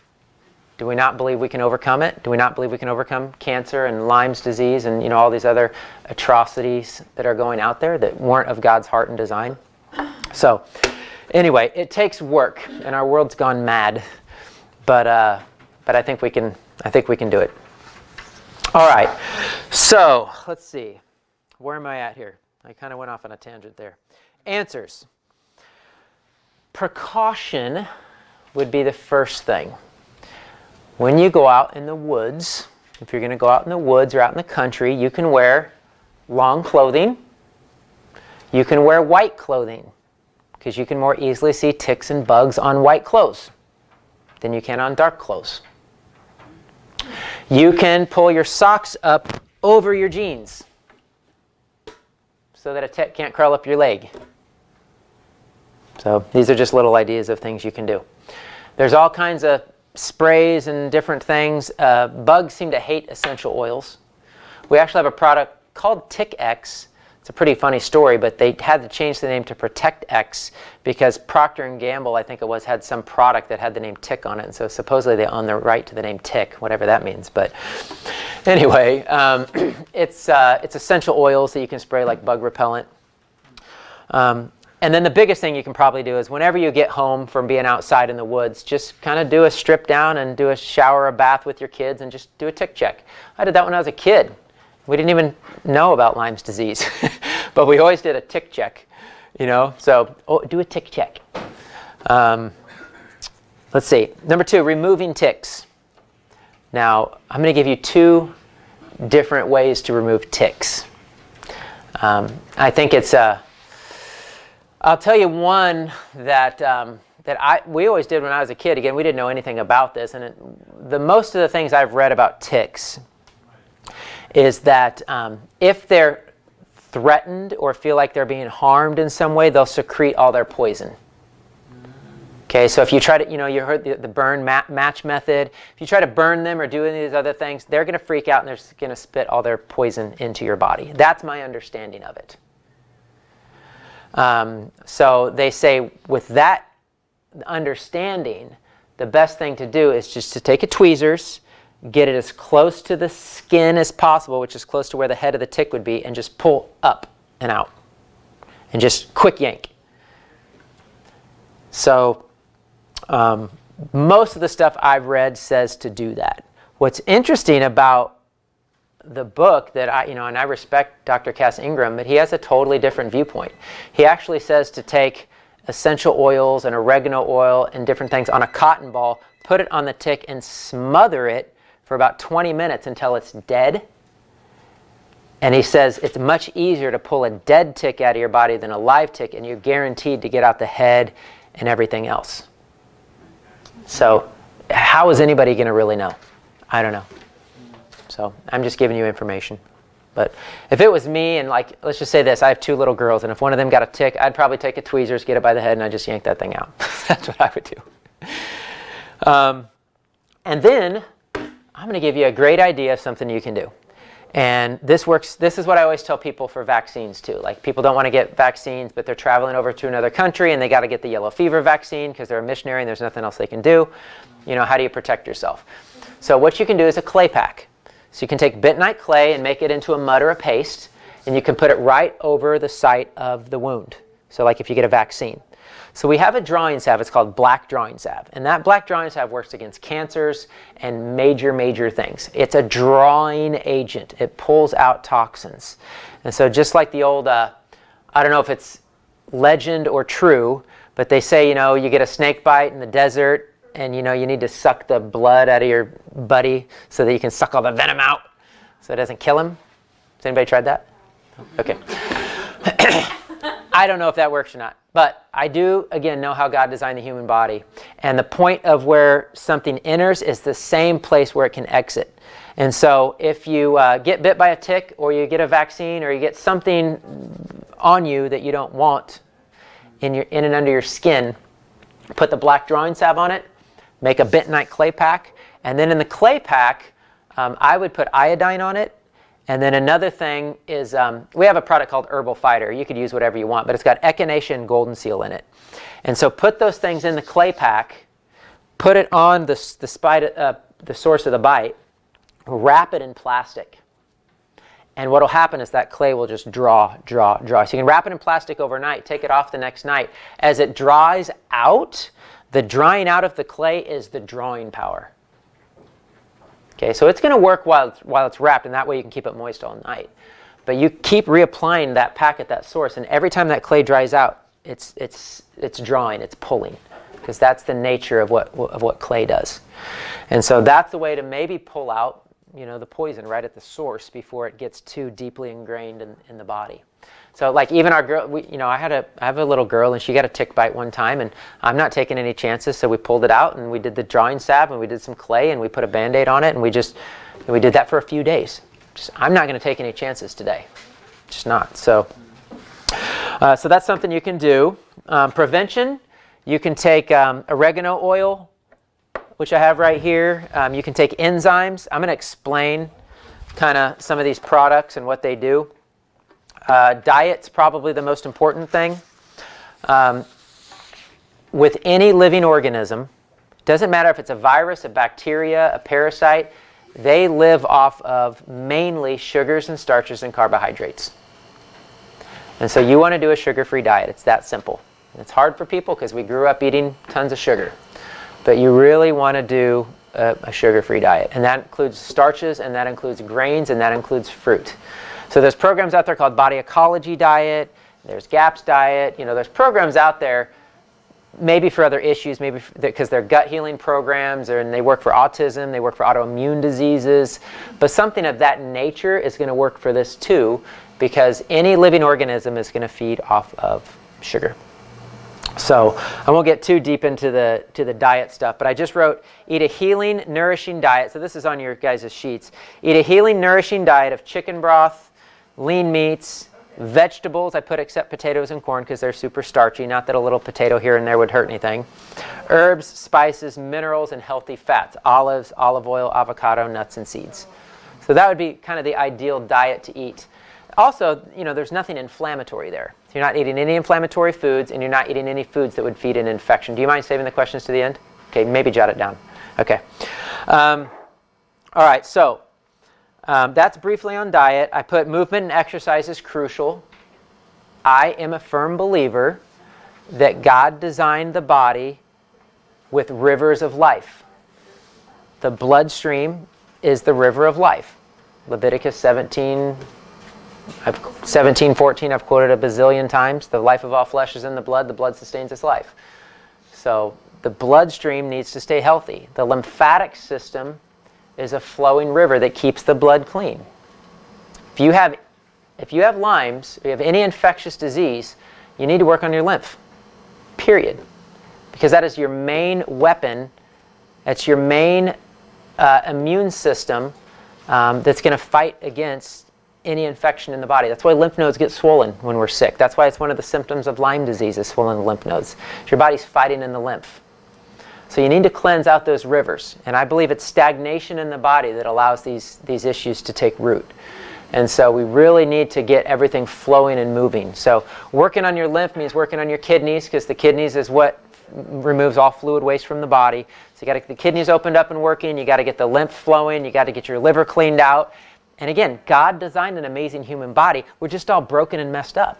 Do we not believe we can overcome it? Do we not believe we can overcome cancer and Lyme's disease and, all these other atrocities that are going out there that weren't of God's heart and design? So, anyway, it takes work, and our world's gone mad, but I think we can do it. All right, so let's see, where am I at here? I kind of went off on a tangent there. Answers. Precaution would be the first thing. when you go out in the woods, if you're going to go out in the woods or out in the country, you can wear long clothing. You can wear white clothing because you can more easily see ticks and bugs on white clothes than you can on dark clothes. You can pull your socks up over your jeans so that a tick can't crawl up your leg. So these are just little ideas of things you can do. There's all kinds of sprays and different things. Bugs seem to hate essential oils. We actually have a product called Tick X. It's a pretty funny story, but they had to change the name to Protect X because Procter & Gamble, I think it was, had some product that had the name tick on it. And so supposedly they own the right to the name tick, whatever that means. But anyway, it's essential oils that you can spray like bug repellent. And then the biggest thing you can probably do is whenever you get home from being outside in the woods, just kind of do a strip down and do a shower or bath with your kids and just do a tick check. I did that when I was a kid. We didn't even know about Lyme's disease, but we always did a tick check, so do a tick check. Let's see. Number 2, removing ticks. Now, I'm going to give you 2 different ways to remove ticks. I think it's I'll tell you one that we always did when I was a kid. Again, we didn't know anything about this, and most of the things I've read about ticks is that if they're threatened or feel like they're being harmed in some way, they'll secrete all their poison. Okay, so if you try to, you heard the burn match method. If you try to burn them or do any of these other things, they're going to freak out and they're going to spit all their poison into your body. That's my understanding of it. So they say with that understanding, the best thing to do is just to take a tweezers, get it as close to the skin as possible, which is close to where the head of the tick would be, and just pull up and out. And just quick yank. So most of the stuff I've read says to do that. What's interesting about the book that and I respect Dr. Cass Ingraham, but he has a totally different viewpoint. He actually says to take essential oils and oregano oil and different things on a cotton ball, put it on the tick and smother it for about 20 minutes until it's dead. And he says it's much easier to pull a dead tick out of your body than a live tick, and you're guaranteed to get out the head and everything else. So how is anybody going to really know? I don't know. So I'm just giving you information. But if it was me and let's just say this, I have 2 little girls, and if one of them got a tick, I'd probably take a tweezers, get it by the head, and I'd just yank that thing out. That's what I would do. And then I'm going to give you a great idea of something you can do. And this works. This is what I always tell people for vaccines too. Like people don't want to get vaccines, but they're traveling over to another country and they got to get the yellow fever vaccine because they're a missionary and there's nothing else they can do. How do you protect yourself? So what you can do is a clay pack. So you can take bentonite clay and make it into a mud or a paste, and you can put it right over the site of the wound. So like if you get a vaccine. So we have a drawing salve. It's called black drawing salve. And that black drawing salve works against cancers and major things. It's a drawing agent. It pulls out toxins. And so just like the old, I don't know if it's legend or true, but they say, you get a snake bite in the desert and, you need to suck the blood out of your buddy so that you can suck all the venom out so it doesn't kill him. Has anybody tried that? Okay. I don't know if that works or not, but I do, again, know how God designed the human body. And the point of where something enters is the same place where it can exit. And so if you get bit by a tick or you get a vaccine or you get something on you that you don't want in and under your skin, put the black drawing salve on it, make a bentonite clay pack, and then in the clay pack, I would put iodine on it. And then another thing is we have a product called Herbal Fighter. You could use whatever you want, but it's got echinacea and golden seal in it. And so put those things in the clay pack, put it on the source of the bite, wrap it in plastic. And what will happen is that clay will just draw. So you can wrap it in plastic overnight, take it off the next night. As it dries out, the drying out of the clay is the drawing power. Okay, so it's going to work while it's wrapped, and that way you can keep it moist all night. But you keep reapplying that pack at that source, and every time that clay dries out, it's drawing, it's pulling, because that's the nature of what clay does. And so that's the way to maybe pull out, the poison right at the source before it gets too deeply ingrained in the body. So like even our girl, I have a little girl and she got a tick bite one time, and I'm not taking any chances, so we pulled it out and we did the drawing salve and we did some clay and we put a Band-Aid on it, and we did that for a few days. I'm not going to take any chances today. Just not. So that's something you can do. Prevention, you can take oregano oil, which I have right here. You can take enzymes. I'm going to explain kind of some of these products and what they do. Diet's probably the most important thing. With any living organism, doesn't matter if it's a virus, a bacteria, a parasite, they live off of mainly sugars and starches and carbohydrates. And so you want to do a sugar-free diet. It's that simple. It's hard for people because we grew up eating tons of sugar. But you really want to do a sugar-free diet. And that includes starches, and that includes grains, and that includes fruit. So there's programs out there called Body Ecology Diet. There's GAPS Diet. There's programs out there maybe for other issues, maybe because they're gut healing programs, and they work for autism, they work for autoimmune diseases. But something of that nature is going to work for this too, because any living organism is going to feed off of sugar. So I won't get too deep into the diet stuff, but I just wrote, eat a healing, nourishing diet. So this is on your guys' sheets. Eat a healing, nourishing diet of chicken broth, lean meats, vegetables. I put except potatoes and corn because they're super starchy. Not that a little potato here and there would hurt anything. Herbs, spices, minerals, and healthy fats. Olives, olive oil, avocado, nuts, and seeds. So that would be kind of the ideal diet to eat. Also, there's nothing inflammatory there. So you're not eating any inflammatory foods, and you're not eating any foods that would feed an infection. Do you mind saving the questions to the end? Okay, maybe jot it down. Okay. All right, so that's briefly on diet. I put movement and exercise is crucial. I am a firm believer that God designed the body with rivers of life. The bloodstream is the river of life. Leviticus 17:14, I've quoted a bazillion times. The life of all flesh is in the blood sustains its life. So the bloodstream needs to stay healthy. The lymphatic system is a flowing river that keeps the blood clean. If you have Lyme's, or you have any infectious disease, you need to work on your lymph, period. Because that is your main weapon. That's your main immune system that's going to fight against any infection in the body. That's why lymph nodes get swollen when we're sick. That's why it's one of the symptoms of Lyme disease is swollen lymph nodes. Your body's fighting in the lymph. So you need to cleanse out those rivers. And I believe it's stagnation in the body that allows these issues to take root. And so we really need to get everything flowing and moving. So working on your lymph means working on your kidneys, because the kidneys is what removes all fluid waste from the body. So you got to get the kidneys opened up and working. You got to get the lymph flowing. You got to get your liver cleaned out. And again, God designed an amazing human body. We're just all broken and messed up.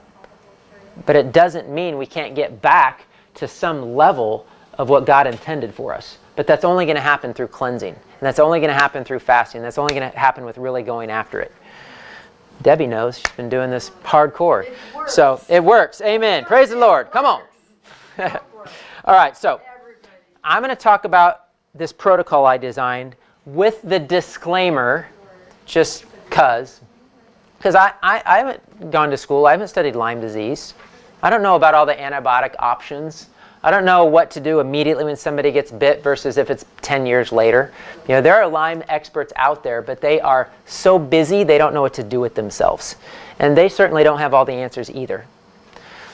But it doesn't mean we can't get back to some level of what God intended for us. But that's only going to happen through cleansing. And that's only going to happen through fasting. That's only going to happen with really going after it. Debbie knows. She's been doing this hardcore. So it works. Amen. Praise the Lord. Come on. All right. So I'm going to talk about this protocol I designed with the disclaimer, just because I haven't gone to school. I haven't studied Lyme disease. I don't know about all the antibiotic options. I don't know what to do immediately when somebody gets bit versus if it's 10 years later. There are Lyme experts out there, but they are so busy they don't know what to do with themselves. And they certainly don't have all the answers either.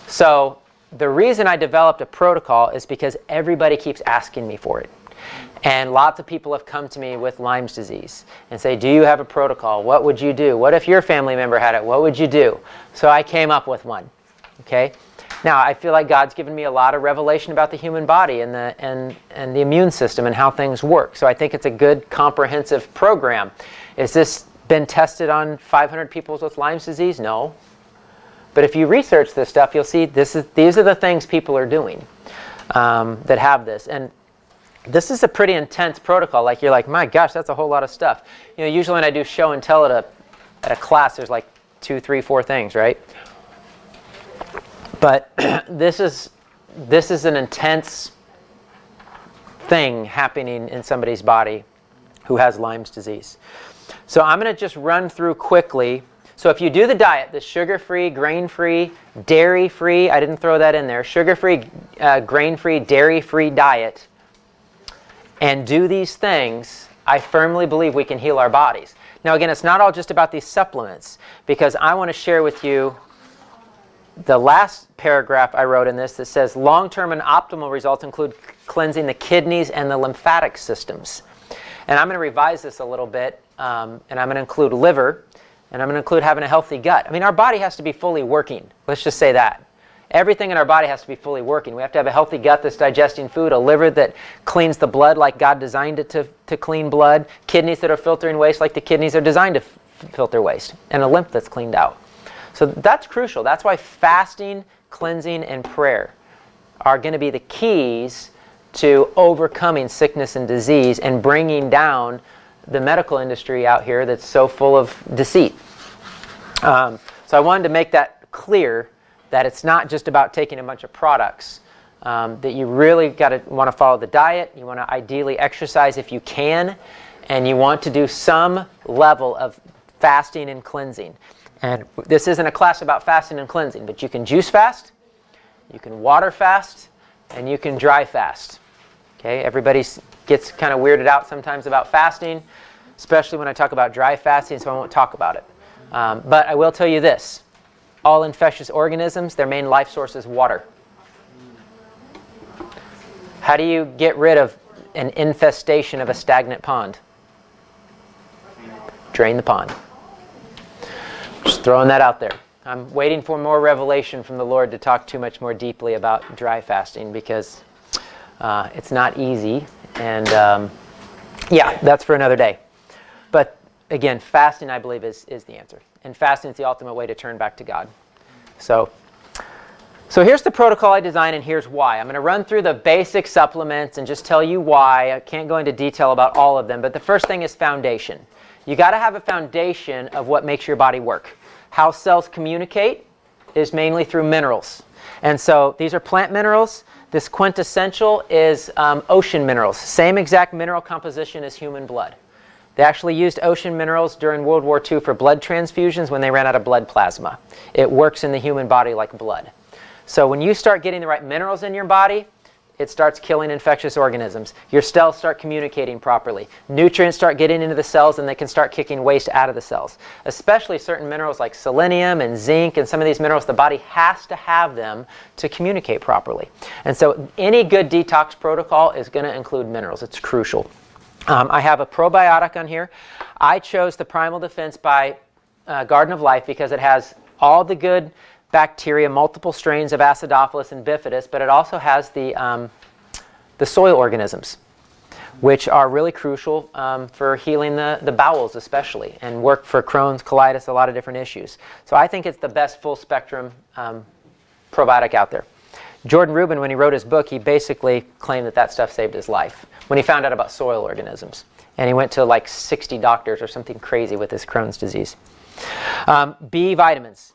So the reason I developed a protocol is because everybody keeps asking me for it. And lots of people have come to me with Lyme's disease and say, do you have a protocol? What would you do? What if your family member had it? What would you do? So I came up with one. Okay? Now, I feel like God's given me a lot of revelation about the human body and the immune system and how things work. So I think it's a good comprehensive program. Has this been tested on 500 people with Lyme's disease? No. But if you research this stuff, you'll see these are the things people are doing that have this. And this is a pretty intense protocol. Like, you're like, my gosh, that's a whole lot of stuff. Usually when I do show and tell at a class, there's like 2, 3, 4 things, right? But this is an intense thing happening in somebody's body who has Lyme's disease. So I'm going to just run through quickly. So if you do the diet, the sugar-free, grain-free, dairy-free, I didn't throw that in there, sugar-free, grain-free, dairy-free diet, and do these things, I firmly believe we can heal our bodies. Now again, it's not all just about these supplements, because I want to share with you the last paragraph I wrote in this that says long-term and optimal results include cleansing the kidneys and the lymphatic systems. And I'm going to revise this a little bit, and I'm going to include liver, and I'm going to include having a healthy gut. I mean, our body has to be fully working. Let's just say that. Everything in our body has to be fully working. We have to have a healthy gut that's digesting food, a liver that cleans the blood like God designed it to clean blood, kidneys that are filtering waste like the kidneys are designed to filter waste, and a lymph that's cleaned out. So that's crucial. That's why fasting, cleansing, and prayer are going to be the keys to overcoming sickness and disease and bringing down the medical industry out here that's so full of deceit. So I wanted to make that clear, that it's not just about taking a bunch of products, that you really want to follow the diet, you want to ideally exercise if you can, and you want to do some level of fasting and cleansing. And this isn't a class about fasting and cleansing, but you can juice fast, you can water fast, and you can dry fast. Okay, everybody gets kind of weirded out sometimes about fasting, especially when I talk about dry fasting, so I won't talk about it. But I will tell you this. All infectious organisms, their main life source is water. How do you get rid of an infestation of a stagnant pond? Drain the pond. Just throwing that out there. I'm waiting for more revelation from the Lord to talk too much more deeply about dry fasting, because it's not easy, and yeah, that's for another day. But again, fasting, I believe, is the answer. And fasting is the ultimate way to turn back to God. So here's the protocol I designed, and here's why. I'm going to run through the basic supplements and just tell you why. I can't go into detail about all of them, but the first thing is foundation. You got to have a foundation of what makes your body work. How cells communicate is mainly through minerals. And so these are plant minerals. This quintessential is ocean minerals. Same exact mineral composition as human blood. They actually used ocean minerals during World War II for blood transfusions when they ran out of blood plasma. It works in the human body like blood. So when you start getting the right minerals in your body, it starts killing infectious organisms. Your cells start communicating properly. Nutrients start getting into the cells, and they can start kicking waste out of the cells. Especially certain minerals like selenium and zinc, and some of these minerals, the body has to have them to communicate properly. And so any good detox protocol is going to include minerals. It's crucial. I have a probiotic on here. I chose the Primal Defense by Garden of Life because it has all the good bacteria, multiple strains of Acidophilus and Bifidus, but it also has the soil organisms, which are really crucial for healing the bowels especially, and work for Crohn's, colitis, a lot of different issues. So I think it's the best full spectrum probiotic out there. Jordan Rubin, when he wrote his book, he basically claimed that stuff saved his life when he found out about soil organisms. And he went to like 60 doctors or something crazy with his Crohn's disease. B vitamins.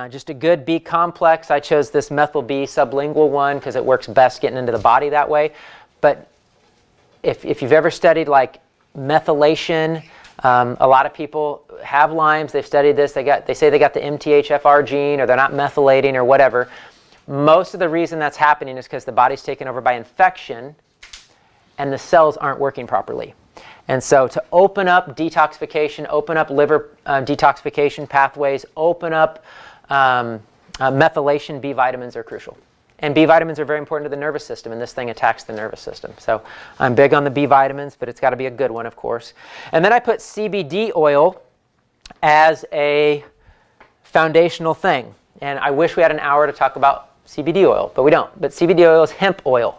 Just a good B complex. I chose this methyl B sublingual one because it works best getting into the body that way. But if you've ever studied like methylation, a lot of people have Lyme's. They've studied this. They say they got the MTHFR gene, or they're not methylating or whatever. Most of the reason that's happening is because the body's taken over by infection and the cells aren't working properly. And so to open up detoxification, open up liver detoxification pathways, open up methylation, B vitamins are crucial. And B vitamins are very important to the nervous system, and this thing attacks the nervous system. So I'm big on the B vitamins, but it's got to be a good one, of course. And then I put CBD oil as a foundational thing. And I wish we had an hour to talk about CBD oil, but we don't. But CBD oil is hemp oil.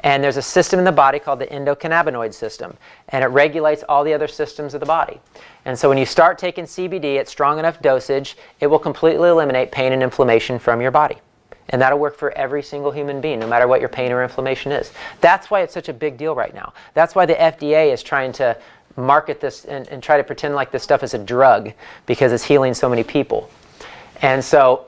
And there's a system in the body called the endocannabinoid system, and it regulates all the other systems of the body. And so when you start taking CBD at strong enough dosage, it will completely eliminate pain and inflammation from your body. And that'll work for every single human being, no matter what your pain or inflammation is. That's why it's such a big deal right now. That's why the FDA is trying to market this and try to pretend like this stuff is a drug, because it's healing so many people. And so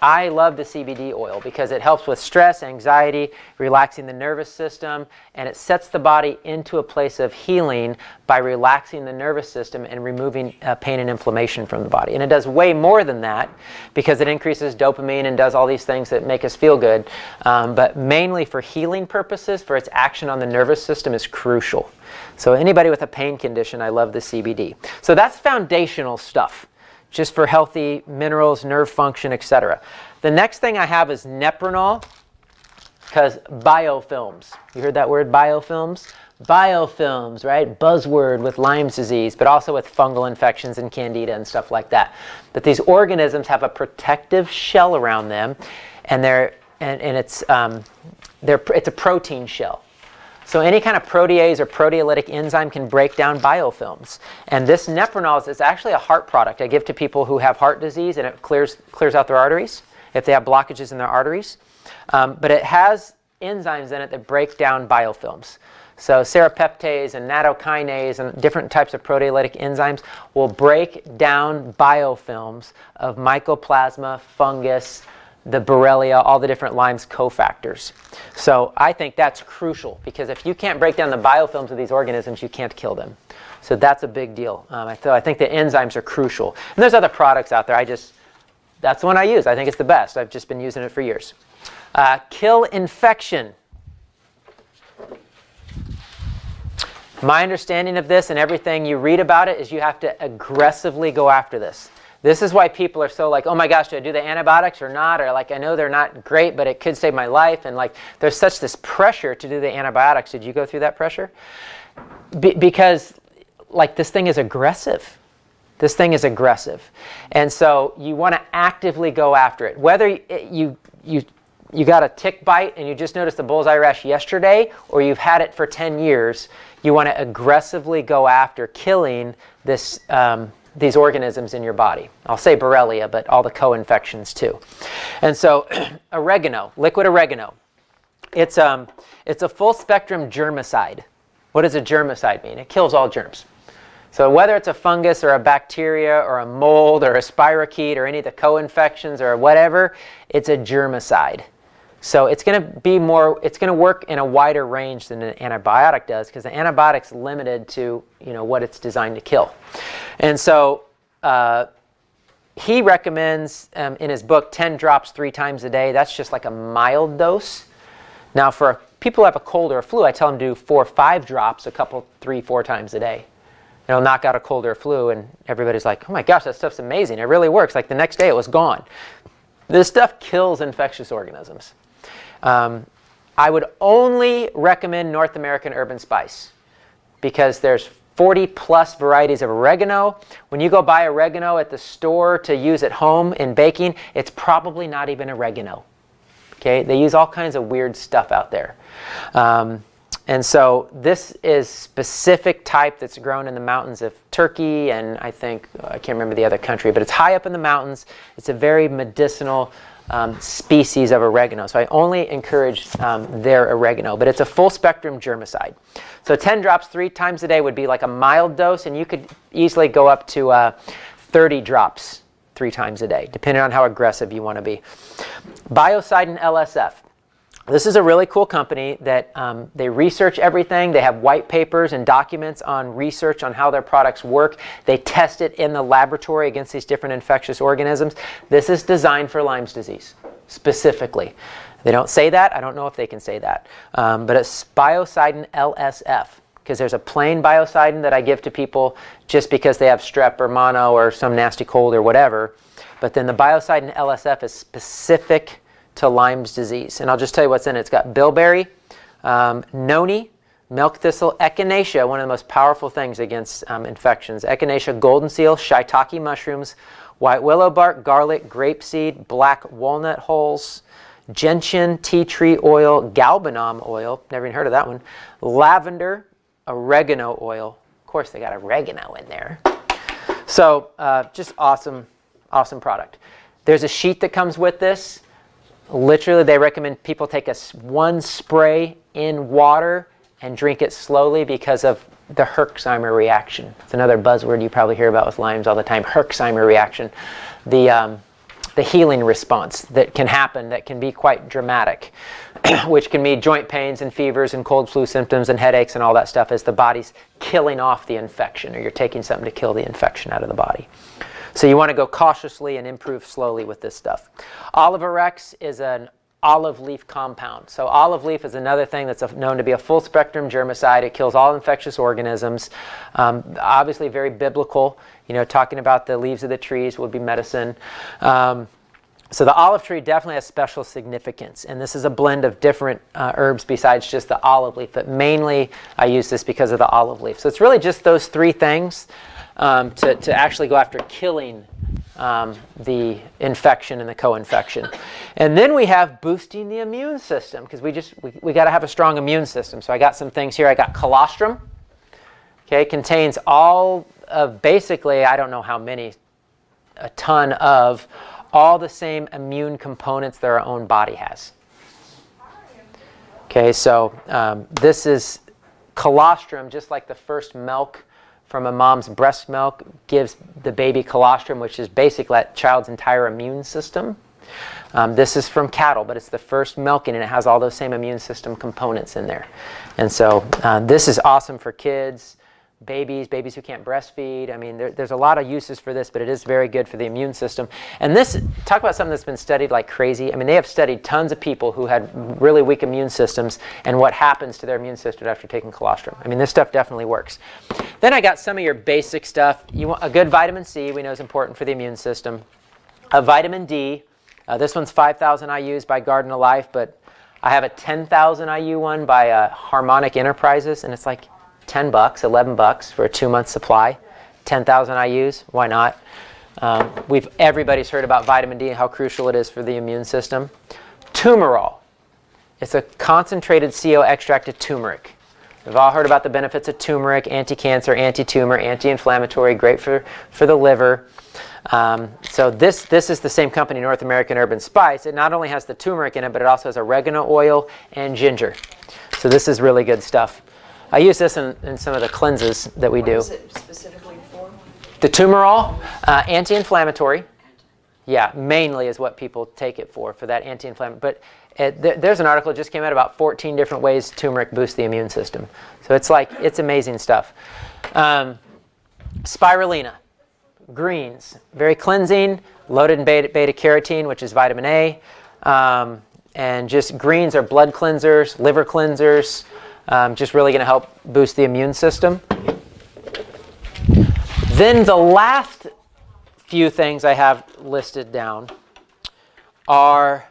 I love the CBD oil because it helps with stress, anxiety, relaxing the nervous system, and it sets the body into a place of healing by relaxing the nervous system and removing pain and inflammation from the body. And it does way more than that because it increases dopamine and does all these things that make us feel good. But mainly for healing purposes, for its action on the nervous system is crucial. So anybody with a pain condition, I love the CBD. So that's foundational stuff, just for healthy minerals, nerve function, etc. The next thing I have is Nepronol, because biofilms. You heard that word, biofilms? Biofilms, right? Buzzword with Lyme's disease, but also with fungal infections and candida and stuff like that. But these organisms have a protective shell around them, and it's a protein shell. So any kind of protease or proteolytic enzyme can break down biofilms. And this Nepronol is actually a heart product I give to people who have heart disease, and it clears out their arteries if they have blockages in their arteries. But it has enzymes in it that break down biofilms. So serrapeptase and nattokinase and different types of proteolytic enzymes will break down biofilms of mycoplasma, fungus, the Borrelia, all the different Lyme's cofactors. So I think that's crucial because if you can't break down the biofilms of these organisms, you can't kill them. So that's a big deal. I think the enzymes are crucial. And there's other products out there. That's the one I use. I think it's the best. I've just been using it for years. Kill infection. My understanding of this and everything you read about it is you have to aggressively go after this. This is why people are so like, oh my gosh, do I do the antibiotics or not? Or like, I know they're not great, but it could save my life. And like, there's such this pressure to do the antibiotics. Did you go through that pressure? Because like this thing is aggressive. This thing is aggressive. And so you want to actively go after it. Whether you got a tick bite and you just noticed the bullseye rash yesterday, or you've had it for 10 years, you want to aggressively go after killing these organisms in your body. I'll say Borrelia, but all the co-infections too. And so oregano, liquid oregano, it's a full spectrum germicide. What does a germicide mean? It kills all germs. So whether it's a fungus or a bacteria or a mold or a spirochete or any of the co-infections or whatever, it's a germicide. So it's going to work in a wider range than an antibiotic does because the antibiotic's limited to what it's designed to kill. And so he recommends in his book 10 drops 3 times a day. That's just like a mild dose. Now for people who have a cold or a flu, I tell them to do 4 or 5 drops 3, 4 times a day. It'll knock out a cold or a flu, and everybody's like, oh my gosh, that stuff's amazing. It really works. Like the next day it was gone. This stuff kills infectious organisms. I would only recommend North American Urban Spice because there's 40 plus varieties of oregano. When you go buy oregano at the store to use at home in baking, it's probably not even oregano. Okay, they use all kinds of weird stuff out there. And so this is specific type that's grown in the mountains of Turkey, and I can't remember the other country, but it's high up in the mountains. It's a very medicinal species of oregano. So I only encourage their oregano, but it's a full spectrum germicide. So 10 drops 3 times a day would be like a mild dose, and you could easily go up to 30 drops 3 times a day, depending on how aggressive you want to be. Biocidin LSF. This is a really cool company that they research everything. They have white papers and documents on research on how their products work. They test it in the laboratory against these different infectious organisms. This is designed for Lyme's disease, specifically. They don't say that. I don't know if they can say that. But it's Biocidin LSF, because there's a plain biocidin that I give to people just because they have strep or mono or some nasty cold or whatever. But then the Biocidin LSF is specific to Lyme's disease. And I'll just tell you what's in it. It's got bilberry, noni, milk thistle, echinacea, one of the most powerful things against infections. Echinacea, golden seal, shiitake mushrooms, white willow bark, garlic, grapeseed, black walnut hulls, gentian, tea tree oil, galbanum oil, never even heard of that one, lavender, oregano oil. Of course, they got oregano in there. So just awesome, awesome product. There's a sheet that comes with this. Literally, they recommend people take one spray in water and drink it slowly because of the Herxheimer reaction. It's another buzzword you probably hear about with Lyme's all the time, Herxheimer reaction. The the healing response that can happen that can be quite dramatic, which can be joint pains and fevers and cold flu symptoms and headaches and all that stuff as the body's killing off the infection, or you're taking something to kill the infection out of the body. So you want to go cautiously and improve slowly with this stuff. Olive-Rex is an olive leaf compound. So olive leaf is another thing that's known to be a full spectrum germicide. It kills all infectious organisms. Obviously very biblical, talking about the leaves of the trees would be medicine. So the olive tree definitely has special significance, and this is a blend of different herbs besides just the olive leaf, but mainly I use this because of the olive leaf. So it's really just those three things to actually go after killing the infection and the co-infection. And then we have boosting the immune system, because we got to have a strong immune system. So I got some things here. I got colostrum. Okay, contains all of, basically, I don't know how many, a ton of all the same immune components that our own body has. Okay, so this is colostrum, just like the first milk from a mom's breast milk gives the baby colostrum, which is basically that child's entire immune system. This is from cattle, but it's the first milking, and it has all those same immune system components in there. And so this is awesome for kids, babies who can't breastfeed. I mean, there's a lot of uses for this, but it is very good for the immune system. And this, talk about something that's been studied like crazy. I mean, they have studied tons of people who had really weak immune systems and what happens to their immune system after taking colostrum. I mean, this stuff definitely works. Then I got some of your basic stuff. You want a good vitamin C, we know is important for the immune system. A vitamin D. This one's 5,000 IUs by Garden of Life, but I have a 10,000 IU one by Harmonic Enterprises, and it's like $10, $11 for a 2-month supply. 10,000 IUs, why not? Everybody's heard about vitamin D and how crucial it is for the immune system. Turmeric. It's a concentrated CO extract of turmeric. We've all heard about the benefits of turmeric: anti-cancer, anti-tumor, anti-inflammatory, great for the liver. So this is the same company, North American Herb and Spice. It not only has the turmeric in it, but it also has oregano oil and ginger. So this is really good stuff. I use this in some of the cleanses that we do. What is it specifically for? The Turmeric, anti-inflammatory. Yeah, mainly is what people take it for that anti-inflammatory. But there's an article that just came out about 14 different ways turmeric boosts the immune system. So it's amazing stuff. Spirulina, greens, very cleansing, loaded in beta-carotene, which is vitamin A. And just greens are blood cleansers, liver cleansers. Just really going to help boost the immune system. Then the last few things I have listed down are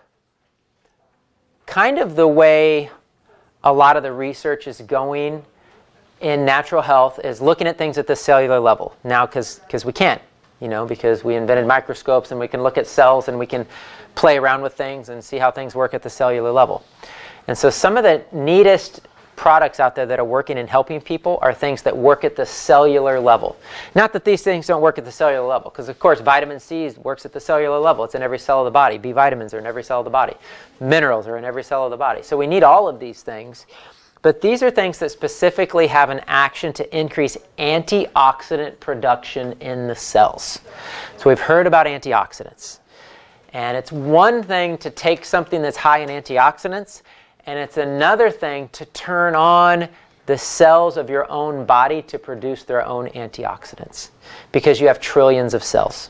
kind of the way a lot of the research is going in natural health, is looking at things at the cellular level. Now, because we can't, because we invented microscopes and we can look at cells and we can play around with things and see how things work at the cellular level. And so some of the neatest products out there that are working and helping people are things that work at the cellular level. Not that these things don't work at the cellular level, because of course vitamin C works at the cellular level. It's in every cell of the body. B vitamins are in every cell of the body. Minerals are in every cell of the body. So we need all of these things. But these are things that specifically have an action to increase antioxidant production in the cells. So we've heard about antioxidants. And it's one thing to take something that's high in antioxidants, and it's another thing to turn on the cells of your own body to produce their own antioxidants, because you have trillions of cells.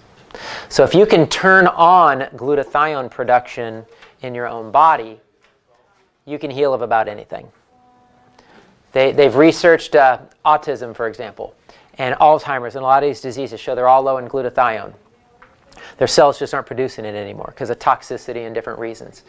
So if you can turn on glutathione production in your own body, you can heal of about anything. They've researched autism, for example, and Alzheimer's, and a lot of these diseases show they're all low in glutathione. Their cells just aren't producing it anymore because of toxicity and different reasons.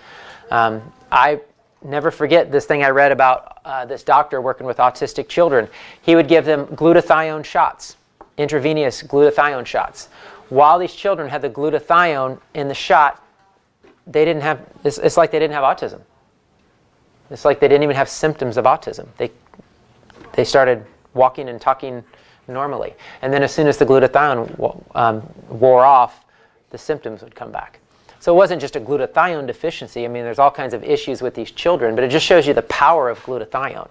I never forget this thing I read about this doctor working with autistic children. He would give them glutathione shots, intravenous glutathione shots. While these children had the glutathione in the shot, they didn't have, it's like they didn't have autism. It's like they didn't even have symptoms of autism. They started walking and talking normally. And then as soon as the glutathione wore off, the symptoms would come back. So it wasn't just a glutathione deficiency. I mean, there's all kinds of issues with these children, but it just shows you the power of glutathione.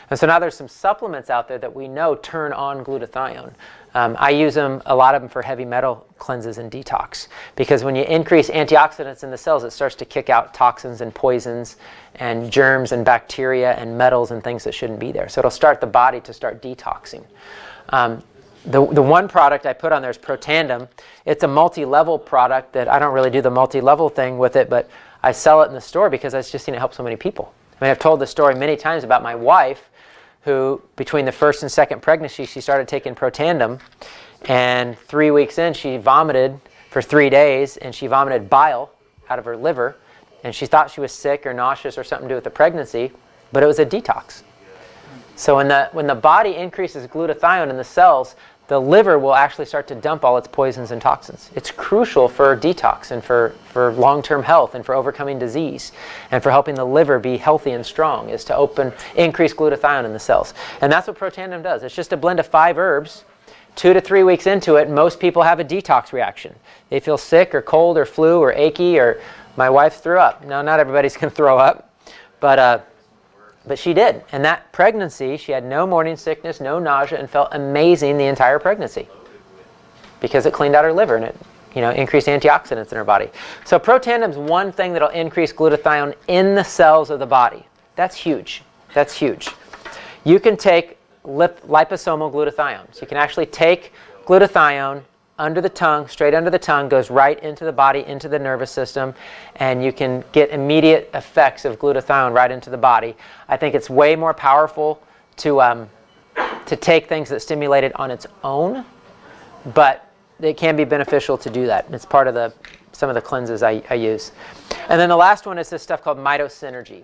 And so now there's some supplements out there that we know turn on glutathione. I use them, a lot of them, for heavy metal cleanses and detox, because when you increase antioxidants in the cells, it starts to kick out toxins and poisons and germs and bacteria and metals and things that shouldn't be there. So it'll start the body to start detoxing. The one product I put on there is Protandim. It's a multi-level product that I don't really do the multi-level thing with it, but I sell it in the store because I've just seen it help so many people. I mean, I've told the story many times about my wife, who between the first and second pregnancy, she started taking Protandim, and 3 weeks in, she vomited for 3 days, and she vomited bile out of her liver, and she thought she was sick or nauseous or something to do with the pregnancy, but it was a detox. So when the body increases glutathione in the cells, the liver will actually start to dump all its poisons and toxins. It's crucial for detox and for long-term health and for overcoming disease and for helping the liver be healthy and strong, is to increase glutathione in the cells. And that's what Protandim does. It's just a blend of 5 herbs. 2 to 3 weeks into it, most people have a detox reaction. They feel sick or cold or flu or achy, or my wife threw up. Now, not everybody's going to throw up, but she did. And that pregnancy, she had no morning sickness, no nausea, and felt amazing the entire pregnancy because it cleaned out her liver and it, increased antioxidants in her body. So Protandim's one thing that'll increase glutathione in the cells of the body. That's huge. That's huge. You can take liposomal glutathione. So you can actually take glutathione under the tongue, straight under the tongue, goes right into the body, into the nervous system, and you can get immediate effects of glutathione right into the body. I think it's way more powerful to take things that stimulate it on its own, but it can be beneficial to do that. It's part of some of the cleanses I use. And then the last one is this stuff called Mitosynergy.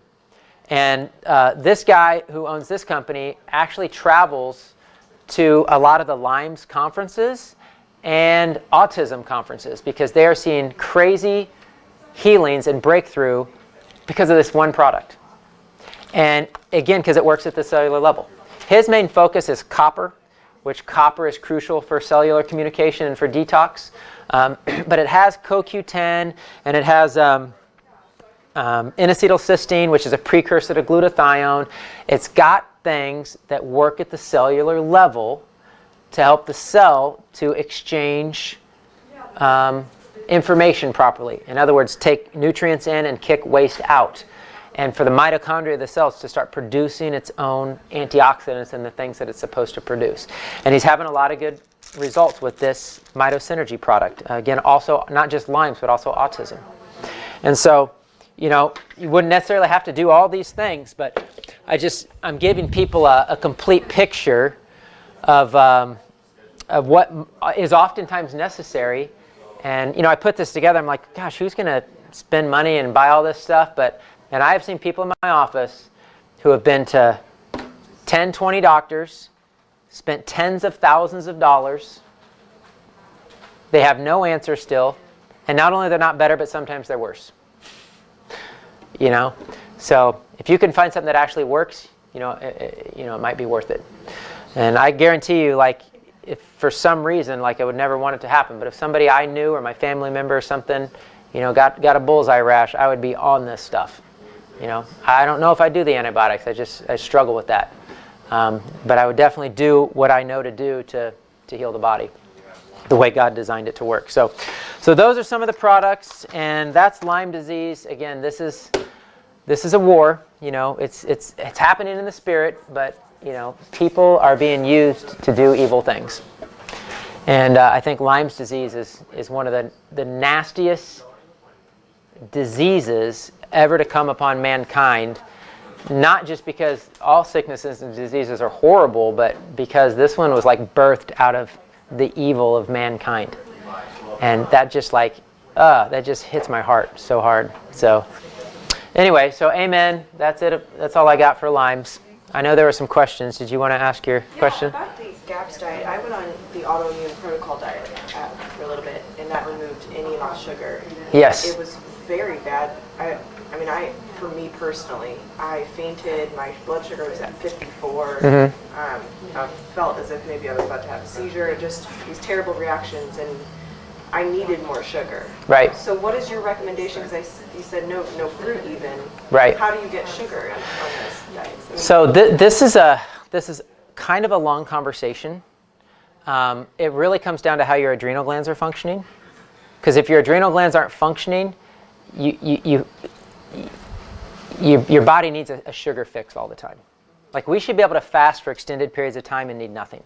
And this guy who owns this company actually travels to a lot of the Lyme's conferences and autism conferences because they are seeing crazy healings and breakthrough because of this one product. And again, because it works at the cellular level. His main focus is copper, which copper is crucial for cellular communication and for detox. But it has CoQ10 and it has N-acetylcysteine, which is a precursor to glutathione. It's got things that work at the cellular level to help the cell to exchange information properly. In other words, take nutrients in and kick waste out. And for the mitochondria of the cells to start producing its own antioxidants and the things that it's supposed to produce. And he's having a lot of good results with this Mitosynergy product. Again, also not just Lyme's, but also autism. And so, you wouldn't necessarily have to do all these things, but I'm giving people a complete picture of what is oftentimes necessary. And, I put this together. I'm like, gosh, who's going to spend money and buy all this stuff? And I have seen people in my office who have been to 10, 20 doctors, spent tens of thousands of dollars. They have no answer still. And not only they're not better, but sometimes they're worse. So if you can find something that actually works, it might be worth it. And I guarantee you, if for some reason, I would never want it to happen, but if somebody I knew or my family member or something, got a bullseye rash, I would be on this stuff. I don't know if I do the antibiotics. I struggle with that. But I would definitely do what I know to do to heal the body, the way God designed it to work. So those are some of the products, and that's Lyme disease. Again, this is a war. It's happening in the spirit, but people are being used to do evil things. And I think Lyme's disease is one of the nastiest diseases ever to come upon mankind, not just because all sicknesses and diseases are horrible, but because this one was birthed out of the evil of mankind. And that just that just hits my heart so hard. So anyway, so amen. That's it. That's all I got for Lyme's. I know there were some questions. Did you want to ask your question? About the GAPS diet, I went on the autoimmune protocol diet for a little bit, and that removed any lost sugar. Yes. It was very bad. For me personally, I fainted. My blood sugar was at 54. I felt as if maybe I was about to have a seizure. Just these terrible reactions, and I needed more sugar. Right. So what is your recommendation? Because you said no fruit even. Right. How do you get sugar on this diet? I mean, So this is kind of a long conversation. It really comes down to how your adrenal glands are functioning. Because if your adrenal glands aren't functioning, your body needs a sugar fix all the time. Like we should be able to fast for extended periods of time and need nothing.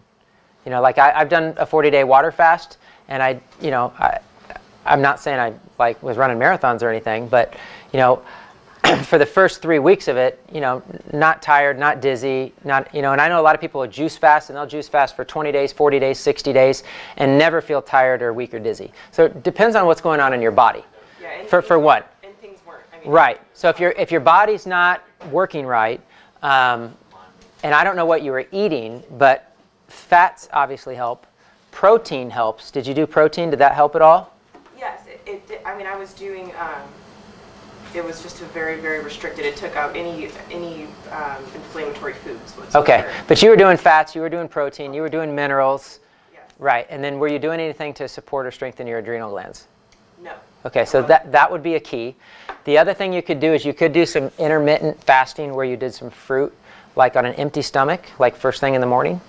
You know, like I've done a 40-day water fast, and I'm not saying I like was running marathons or anything, but you know, for the first 3 weeks of it, you know, not tired, not dizzy, not, you know, and I know a lot of people will juice fast, and they'll juice fast for 20 days, 40 days, 60 days, and never feel tired or weak or dizzy. So it depends on what's going on in your body. yeah, and For what? And things weren't. I mean, Right. So if your body's not working right, and I don't know what you were eating, but fats obviously help. Protein helps. Did you do protein? Did that help at all? Yes, it did. I mean, I was doing. It was just a very, very restricted. It took out any inflammatory foods whatsoever. Okay, but you were doing fats, you were doing protein, you were doing minerals. Yes. Right, and then were you doing anything to support or strengthen your adrenal glands? No. Okay, so that would be a key. The other thing you could do is you could do some intermittent fasting where you did some fruit, like on an empty stomach, like first thing in the morning,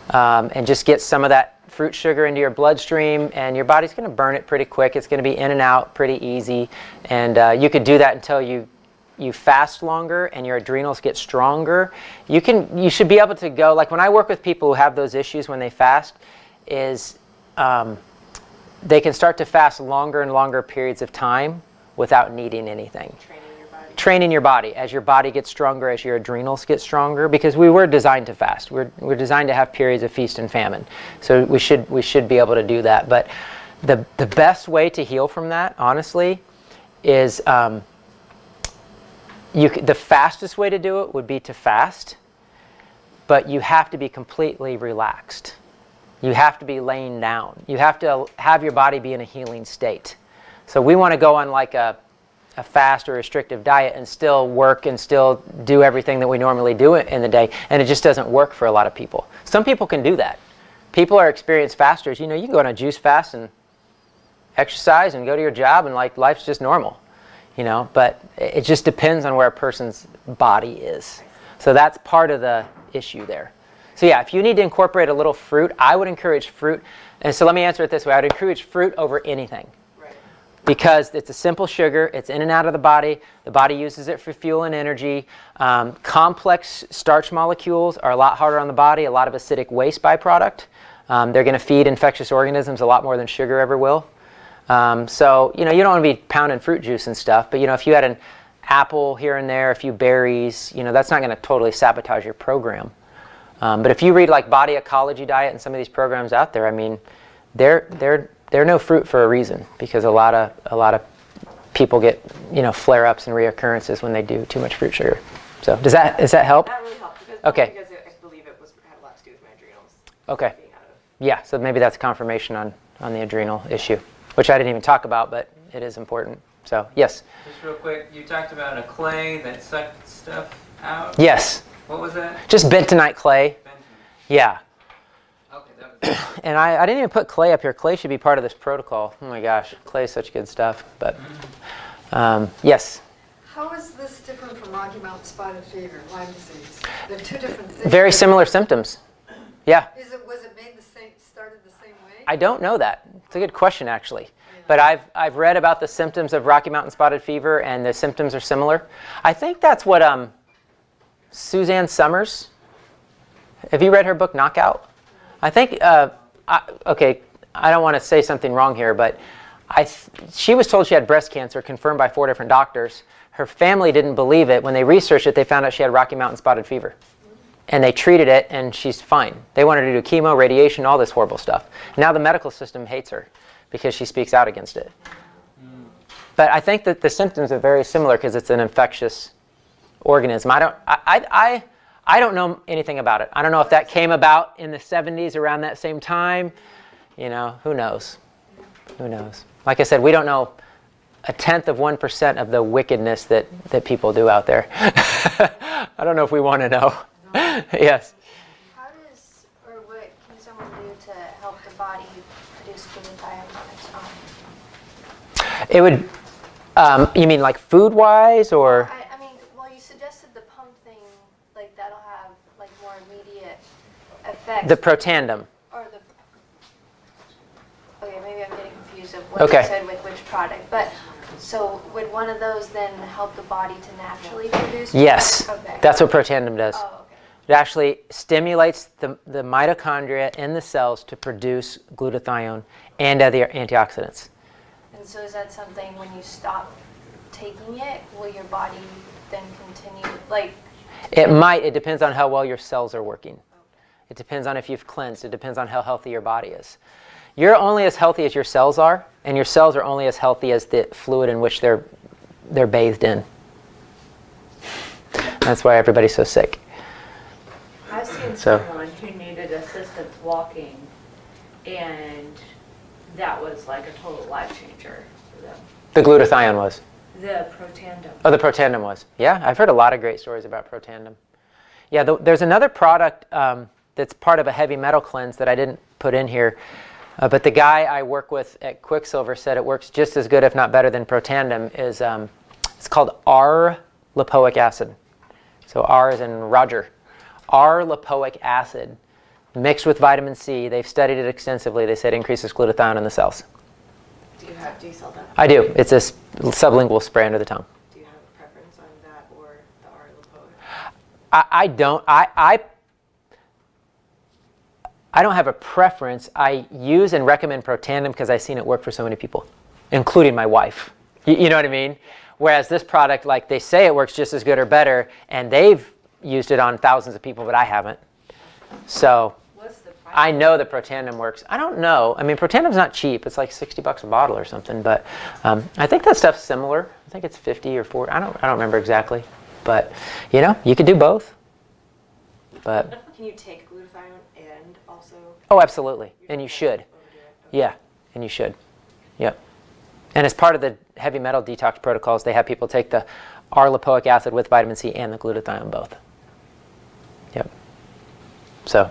and just get some of that fruit sugar into your bloodstream, and your body's going to burn it pretty quick. It's going to be in and out pretty easy, and you could do that until you fast longer and your adrenals get stronger. You should be able to go, like when I work with people who have those issues when they fast, is they can start to fast longer and longer periods of time without needing anything. Training your body as your body gets stronger, as your adrenals get stronger, because we were designed to fast. We're designed to have periods of feast and famine. So we should be able to do that. But the best way to heal from that, honestly, is the fastest way to do it would be to fast, but you have to be completely relaxed. You have to be laying down. You have to have your body be in a healing state. So we want to go on like a fast or restrictive diet and still work and still do everything that we normally do in the day, and it just doesn't work for a lot of people. Some people can do that. People are experienced fasters. You know, you can go on a juice fast and exercise and go to your job, and like life's just normal, you know, but it just depends on where a person's body is. So that's part of the issue there. So yeah, if you need to incorporate a little fruit, I would encourage fruit. And so let me answer it this way. I would encourage fruit over anything. Because it's a simple sugar, it's in and out of the body uses it for fuel and energy. Complex starch molecules are a lot harder on the body, a lot of acidic waste byproduct. They're going to feed infectious organisms a lot more than sugar ever will. So, you know, you don't want to be pounding fruit juice and stuff, but, you know, if you had an apple here and there, a few berries, you know, that's not going to totally sabotage your program. But if you read like Body Ecology Diet and some of these programs out there, I mean, they're no fruit for a reason, because a lot of people get, you know, flare-ups and reoccurrences when they do too much fruit sugar. So does that help? That really helped because, okay. Because I believe it had a lot to do with my adrenals. Okay. Yeah, so maybe that's confirmation on the adrenal issue, which I didn't even talk about, but it is important. So yes. Just real quick, you talked about a clay that sucked stuff out. Yes. What was that? Just bentonite clay. Bentonite. Yeah. Okay, that was. And I didn't even put clay up here. Clay should be part of this protocol. Oh my gosh, clay is such good stuff. But yes. How is this different from Rocky Mountain spotted fever, Lyme disease? They're two different things. Very similar symptoms. Yeah. Was it made the same, started the same way? I don't know that. It's a good question, actually. But I've read about the symptoms of Rocky Mountain spotted fever, and the symptoms are similar. I think that's what Suzanne Summers. Have you read her book Knockout? I think. Okay, I don't want to say something wrong here, but she was told she had breast cancer, confirmed by 4 different doctors. Her family didn't believe it. When they researched it, they found out she had Rocky Mountain spotted fever. And they treated it, and she's fine. They wanted her to do chemo, radiation, all this horrible stuff. Now the medical system hates her because she speaks out against it. But I think that the symptoms are very similar because it's an infectious organism. I don't know anything about it. I don't know if that came about in the 70s around that same time. You know, who knows? Who knows? Like I said, we don't know 0.1% of the wickedness that people do out there. I don't know if we want to know. Yes. How does, or what can someone do to help the body produce glutathione on its own? It would, you mean like food-wise or? I mean, well, you suggested the pump thing, like that'll have like more immediate effects. The Protandem. Or the. Okay, maybe I'm getting confused of what Okay. you said with which product, but so would one of those then help the body to naturally produce? Yes, Okay. that's what Protandem does. Oh, okay. It actually stimulates the mitochondria in the cells to produce glutathione and other antioxidants. And so is that something when you stop taking it, will your body then continue like? It might. It depends on how well your cells are working. It depends on if you've cleansed. It depends on how healthy your body is. You're only as healthy as your cells are, and your cells are only as healthy as the fluid in which they're bathed in. That's why everybody's so sick. I've seen So- someone who needed assistance walking, and that was like a total life changer for them. The glutathione was. The Protandem. Oh, the Protandem was. Yeah, I've heard a lot of great stories about Protandem. Yeah, there's another product that's part of a heavy metal cleanse that I didn't put in here, but the guy I work with at Quicksilver said it works just as good, if not better, than Protandem. It's called R-lipoic acid. So R is in Roger. R-lipoic acid mixed with vitamin C. They've studied it extensively. They said it increases glutathione in the cells. Do you sell that? I do. It's a sublingual spray under the tongue. Do you have a preference on that or the R-lipoic? I don't. I don't have a preference. I use and recommend Protandem because I've seen it work for so many people, including my wife. You know what I mean? Whereas this product, like they say it works just as good or better, and they've used it on thousands of people, but I haven't. So What's the price? I know that Protandem works. I don't know. I mean, Protandem's not cheap. It's like $60 a bottle or something. But I think that stuff's similar. I think it's 50 or 40. I don't remember exactly. But you know, you could do both. But Can you take glutathione and also? oh, absolutely, and you should. Yeah, and you should. Yep. And as part of the heavy metal detox protocols, they have people take the R-lipoic acid with vitamin C and the glutathione both. Yep. So